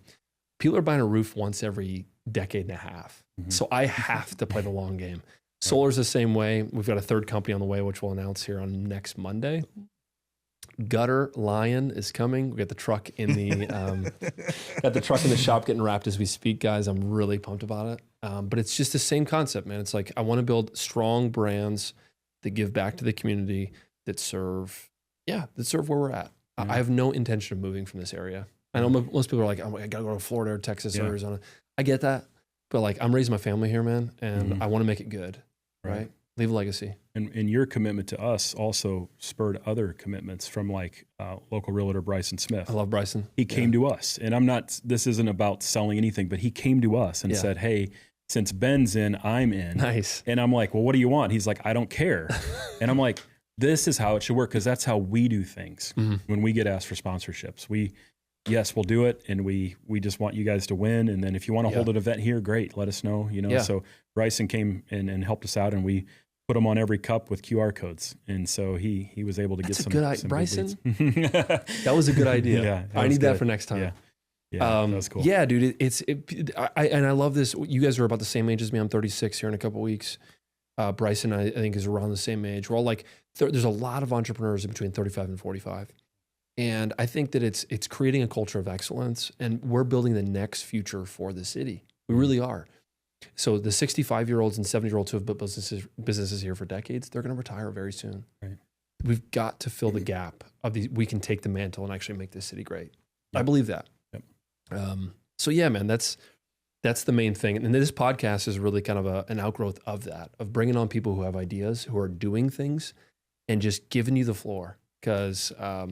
People are buying a roof once every decade and a half. So I have to play the long game. Solar's the same way. We've got a third company on the way, which we'll announce here on next Monday. Gutter Lion is coming. We got the truck in the shop getting wrapped as we speak, guys. I'm really pumped about it. But it's just the same concept, man. It's I want to build strong brands that give back to the community, that serve where we're at. I have no intention of moving from this area. I know most people are like, oh, I gotta go to Florida or Texas or Arizona. I get that, but I'm raising my family here, man, and I want to make it good, right? Leave a legacy. And your commitment to us also spurred other commitments from local realtor Bryson Smith. I love Bryson. He came to us, and this isn't about selling anything, but he came to us and said, hey, since Ben's in, I'm in. Nice. And I'm like, well, what do you want? He's like, I don't care. And I'm like, this is how it should work, because that's how we do things when we get asked for sponsorships. We yes, we'll do it. And we just want you guys to win. And then if you want to hold an event here, great. Let us know, So Bryson came and helped us out, and we put him on every cup with QR codes. And so he was able to get some good Bryson. Good That was a good idea. Yeah, I need that for next time. Yeah. Yeah, that was cool. Yeah, dude. I love this. You guys are about the same age as me. I'm 36 here in a couple weeks. Bryson, I think, is around the same age. We're all like, there's a lot of entrepreneurs in between 35 and 45. And I think that it's creating a culture of excellence, and we're building the next future for the city. We really are. So the 65-year-olds and 70-year-olds who have built businesses here for decades, they're going to retire very soon. Right. We've got to fill the gap of these. We can take the mantle and actually make this city great. Yep. I believe that. Yep. So yeah, man, that's the main thing. And this podcast is really kind of an outgrowth of that, of bringing on people who have ideas, who are doing things, and just giving you the floor. Because I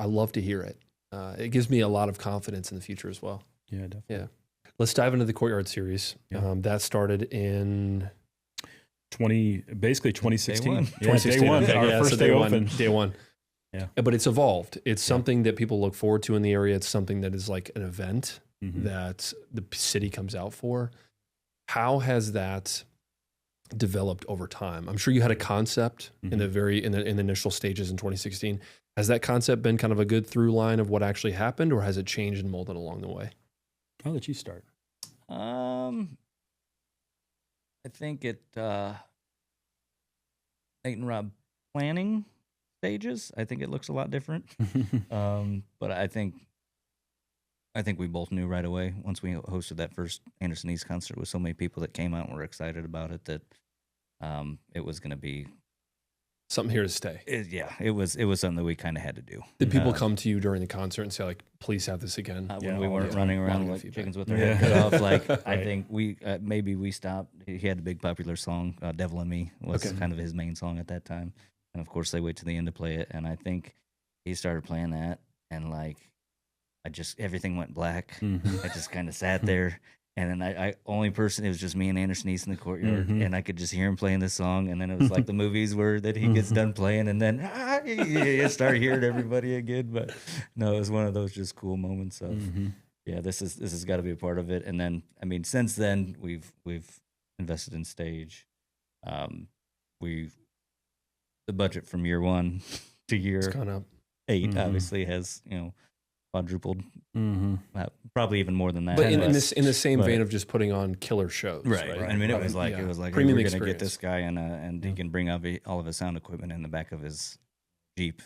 love to hear it. It gives me a lot of confidence in the future as well. Yeah, definitely. Yeah. Let's dive into the Courtyard series. Yeah. That started in 2016. Day one. Okay. Our first day open. Day one. Yeah. But it's evolved. It's something that people look forward to in the area. It's something that is like an event that the city comes out for. How has that developed over time? I'm sure you had a concept in the initial stages in 2016. Has that concept been kind of a good through line of what actually happened, or has it changed and molded along the way? I'll let you start. I think Nate and Rob planning stages, I think it looks a lot different. But I think we both knew right away once we hosted that first Anderson East concert with so many people that came out and were excited about it that it was going to be something here to stay. It was something that we kind of had to do. Did people come to you during the concert and say, like, please have this again? When we weren't running around like chickens with their head cut off. Like, I think maybe we stopped. He had a big popular song, Devil in Me was kind of his main song at that time. And of course they wait to the end to play it. And I think he started playing that, and like, everything went black. I just kind of sat there. And then it was just me and Anderson East in the Courtyard, and I could just hear him playing this song. And then it was like the movies where that he gets done playing, and then you start hearing everybody again. But no, it was one of those just cool moments of, this has got to be a part of it. And then, I mean, since then we've invested in stage. The budget from year 1 to year 8 obviously has quadrupled, probably even more than that. But in the same vein of just putting on killer shows, right? I mean, it was like hey, we're going to get this guy, and he can bring all of his sound equipment in the back of his Jeep.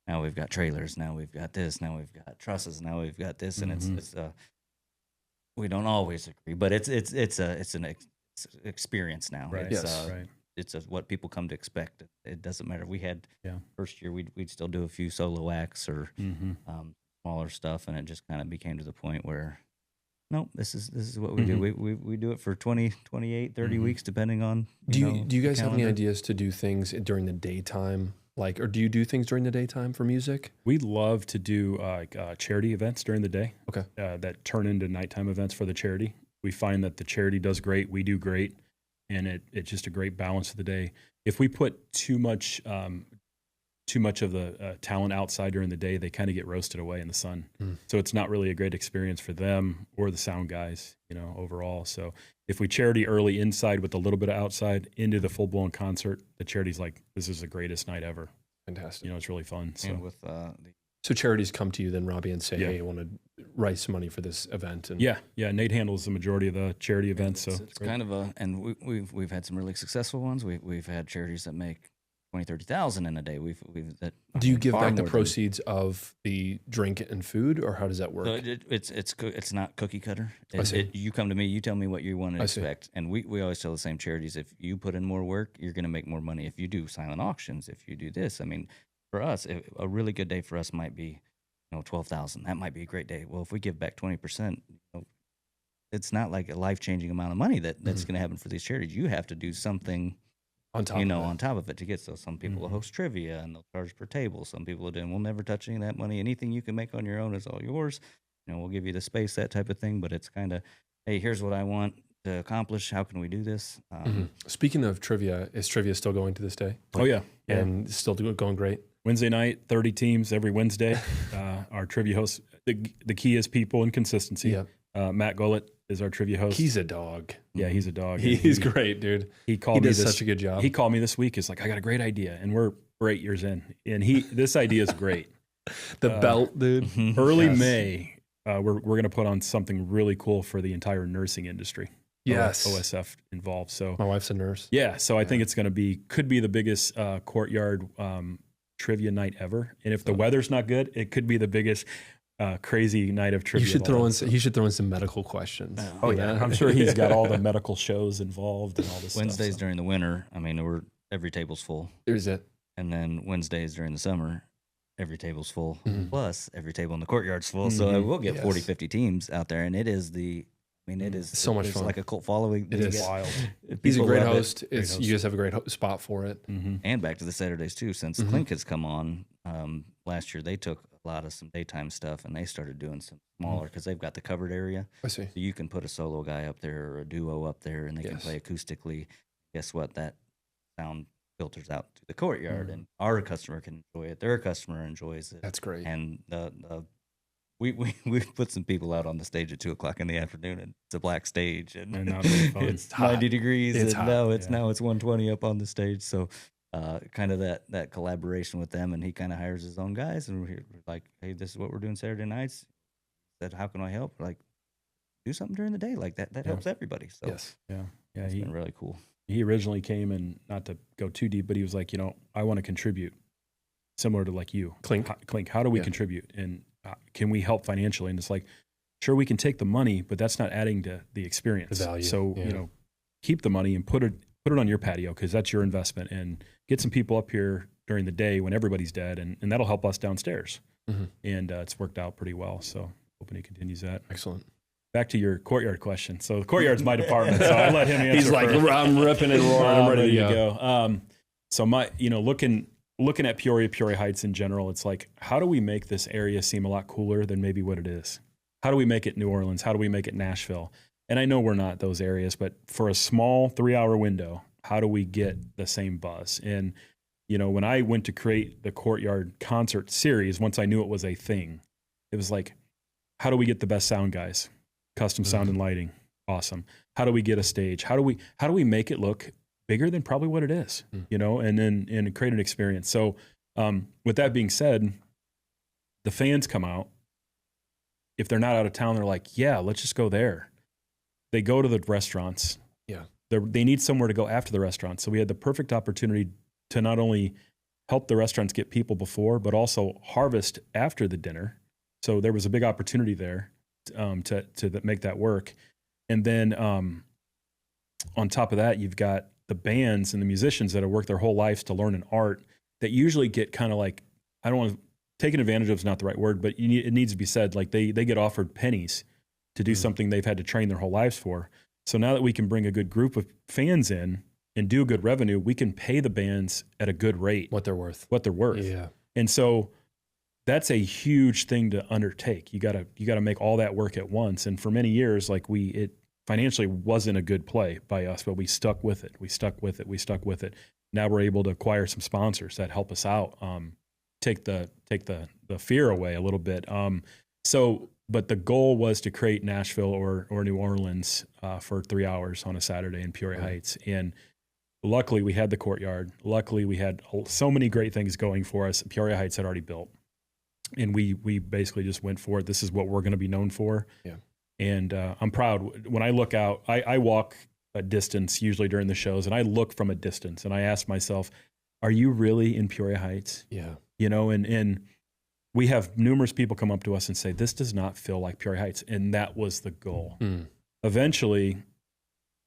Now we've got trailers. Now we've got this. Now we've got trusses. Now we've got this, and it's we don't always agree, but it's an experience now. Right. Right. It's what people come to expect. It doesn't matter. We had first year we'd still do a few solo acts or smaller stuff, and it just kind of became to the point where no, this is what we do. We do it for 20, 28, 30 weeks depending on. Do you guys have any ideas to do things during the daytime? Like, or do you do things during the daytime for music? We love to do charity events during the day. Okay, that turn into nighttime events for the charity. We find that the charity does great. We do great. And it's just a great balance of the day. If we put too much of the talent outside during the day, they kind of get roasted away in the sun. So it's not really a great experience for them or the sound guys, overall. So if we charity early inside with a little bit of outside into the full blown concert, the charity's like, this is the greatest night ever. Fantastic. It's really fun. So and with so charities come to you then, Robbie, and say, hey, I want to raise some money for this event. And yeah. Nate handles the majority of the charity events. It's kind of and we've had some really successful ones. We've had charities that make 20,000-30,000 in a day. Do you give back the proceeds of the drink and food, or how does that work? So it's not cookie cutter. You come to me, you tell me what you want to expect, and we always tell the same charities: if you put in more work, you're going to make more money. If you do silent auctions, if you do this, I mean. For us, a really good day for us might be, 12,000. That might be a great day. Well, if we give back 20%, it's not like a life-changing amount of money that's going to happen for these charities. You have to do something on top, on top of it to get. So some people will host trivia and they'll charge per table. Some people will do, and we'll never touch any of that money. Anything you can make on your own is all yours. We'll give you the space, that type of thing. But it's kind of, hey, here's what I want to accomplish. How can we do this? Speaking of trivia, is trivia still going to this day? Oh yeah, and still going great. Wednesday night, 30 teams every Wednesday. Our trivia host, the key is people and consistency. Yeah. Matt Gullett is our trivia host. He's a dog. Yeah, he's a dog. He's great, dude. He does such a good job. He called me this week. He's like, I got a great idea. And we're 8 years in. And this idea is great. The belt, dude. Early May, we're going to put on something really cool for the entire nursing industry. Yes. OSF involved. So my wife's a nurse. Yeah. So I think it's going to could be the biggest courtyard trivia night ever. And if the weather's not good, it could be the biggest crazy night of trivia. He should throw in some medical questions. Oh yeah. I'm sure he's got all the medical shows involved and all this Wednesdays stuff. during the winter, I mean, every table's full. There's it. And then Wednesdays during the summer, every table's full. Plus every table in the courtyard's full. So we'll get 40, 50 teams out there. And it is it is so much fun. It's like a cult following. It is wild. He's a great host. You guys have a great spot for it. And back to the Saturdays too. Since Clink has come on last year, they took a lot of some daytime stuff and they started doing some smaller because they've got the covered area. I see. So you can put a solo guy up there or a duo up there, and they can play acoustically. Guess what? That sound filters out to the courtyard, and our customer can enjoy it. Their customer enjoys it. That's great. And we put some people out on the stage at 2:00 in the afternoon, and it's a black stage, and it's 90 degrees. It's and hot. now it's 120 up on the stage. So kind of that collaboration with them, and he kind of hires his own guys, and we're like, hey, this is what we're doing Saturday nights. He said, how can I help? Like, do something during the day like that. That helps everybody. So it's been really cool. He originally came, and not to go too deep, but he was like, I want to contribute, similar to like you, Clink. How do we contribute, and can we help financially? And it's like, sure, we can take the money, but that's not adding to the experience. The value. So keep the money and put it on your patio because that's your investment, and get some people up here during the day when everybody's dead, and that'll help us downstairs. And it's worked out pretty well. So hoping he continues that. Excellent. Back to your courtyard question. So the courtyard's my department, so I let him answer. He's like, first. I'm ripping and roaring. I'm ready to go. So my, looking at Peoria Heights in general, it's like, how do we make this area seem a lot cooler than maybe what it is? How do we make it New Orleans? How do we make it Nashville? And I know we're not those areas, but for a small 3-hour window, how do we get the same buzz? And, when I went to create the Courtyard concert series, once I knew it was a thing, it was like, how do we get the best sound guys? Custom sound and lighting. Awesome. How do we get a stage? How do we make it look bigger than probably what it is, and create an experience. So with that being said, the fans come out. If they're not out of town, they're like, yeah, let's just go there. They go to the restaurants. Yeah. They need somewhere to go after the restaurant. So we had the perfect opportunity to not only help the restaurants get people before, but also harvest after the dinner. So there was a big opportunity there to make that work. And then on top of that, you've got the bands and the musicians that have worked their whole lives to learn an art that usually get kind of like, I don't want to, taken advantage of is not the right word, but it needs to be said, like they get offered pennies to do something they've had to train their whole lives for. So now that we can bring a good group of fans in and do good revenue, we can pay the bands at a good rate. What they're worth. Yeah. And so that's a huge thing to undertake. You gotta make all that work at once. And for many years, like it financially wasn't a good play by us, but we stuck with it. Now we're able to acquire some sponsors that help us out, take the fear away a little bit. But the goal was to create Nashville or New Orleans for 3 hours on a Saturday in Peoria Heights. And luckily we had the Courtyard. Luckily we had so many great things going for us. Peoria Heights had already built. And we basically just went for it. This is what we're going to be known for. Yeah. And I'm proud. When I look out, I walk a distance usually during the shows, and I look from a distance, and I ask myself, are you really in Peoria Heights? Yeah. And we have numerous people come up to us and say, this does not feel like Peoria Heights. And that was the goal. Eventually,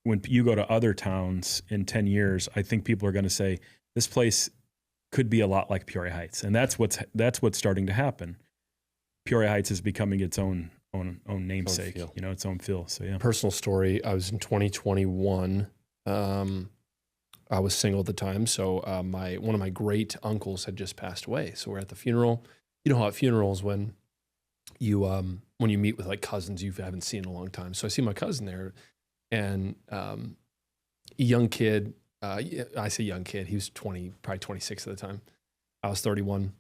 when you go to other towns in 10 years, I think people are going to say, this place could be a lot like Peoria Heights. And that's what's starting to happen. Peoria Heights is becoming its own namesake, its own feel. So yeah. Personal story. I was in 2021. I was single at the time. So one of my great uncles had just passed away. So we're at the funeral. You know how at funerals when you meet with like cousins you haven't seen in a long time. So I see my cousin there, and a young kid. I say young kid. He was 20, probably 26 at the time. I was 31.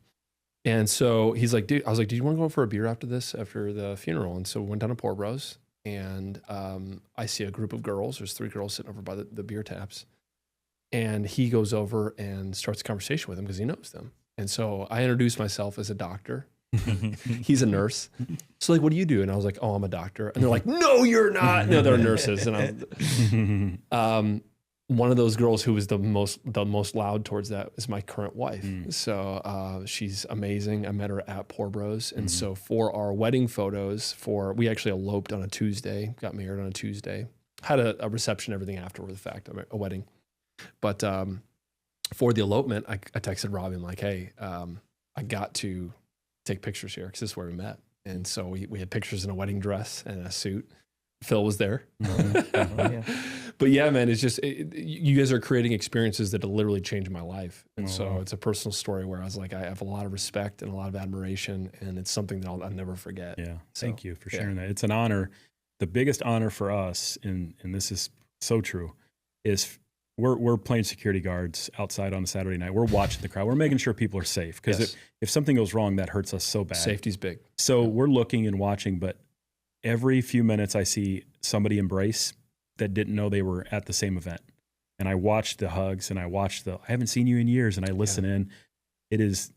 And so he's like, dude, I was like, do you want to go for a beer after the funeral? And so we went down to Poor Bros, and I see a group of girls. There's 3 girls sitting over by the beer taps. And he goes over and starts a conversation with them because he knows them. And so I introduced myself as a doctor. He's a nurse. So like, what do you do? And I was like, oh, I'm a doctor. And they're like, no, you're not. No, they're nurses. And one of those girls who was the most loud towards that is my current wife. So she's amazing. I met her at Poor Bros. And so for our wedding photos, we actually eloped on a Tuesday, got married on a Tuesday, had a reception, everything after the fact, a wedding. But for the elopement, I texted Robbie, I'm like, hey, I got to take pictures here because this is where we met. And so we had pictures in a wedding dress and a suit. Phil was there. But yeah, man, it's just, you guys are creating experiences that have literally changed my life. And so it's a personal story where I was like, I have a lot of respect and a lot of admiration, and it's something that I'll never forget. Yeah. Thank you for sharing that. It's an honor. The biggest honor for us, and this is so true, is we're playing security guards outside on a Saturday night. We're watching the crowd. We're making sure people are safe, because if something goes wrong, that hurts us so bad. Safety's big. So we're looking and watching, but every few minutes I see somebody embrace that didn't know they were at the same event. And I watch the hugs, and I haven't seen you in years, and I listen in. It is,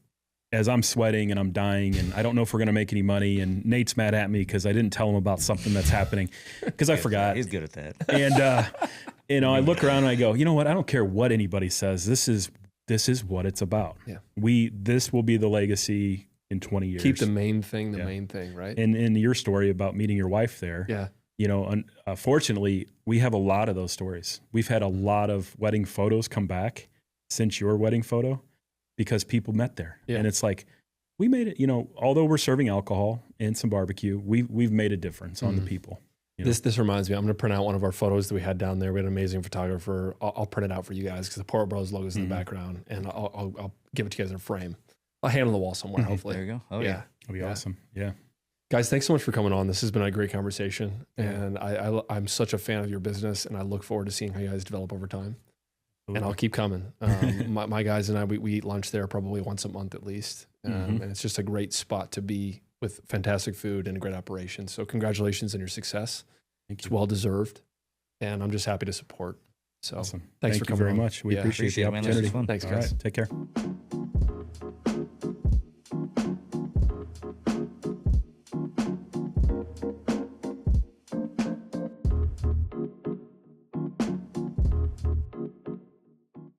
as I'm sweating and I'm dying, and I don't know if we're going to make any money, and Nate's mad at me because I didn't tell him about something that's happening because I forgot. He's good at that. And I look around and I go, you know what? I don't care what anybody says. This is what it's about. Yeah. This will be the legacy in 20 years. Keep the main thing, main thing, right? And in your story about meeting your wife there, fortunately, we have a lot of those stories. We've had a lot of wedding photos come back since your wedding photo because people met there. Yeah. And it's like, we made it, although we're serving alcohol and some barbecue, we've made a difference on the people. This reminds me, I'm going to print out one of our photos that we had down there. We had an amazing photographer. I'll print it out for you guys because the Poor Bros logo is in the background, and I'll give it to you guys in a frame. I'll hang it on the wall somewhere, hopefully. There you go. Oh, yeah. That'll be awesome. Yeah. Guys, thanks so much for coming on. This has been a great conversation, and I'm such a fan of your business, and I look forward to seeing how you guys develop over time. And I'll keep coming. My guys and I, we eat lunch there probably once a month at least, and it's just a great spot to be with fantastic food and a great operation. So congratulations on your success. It's well deserved, and I'm just happy to support. So awesome. Thanks for coming very much. We appreciate the opportunity. Thanks, guys. All right, take care.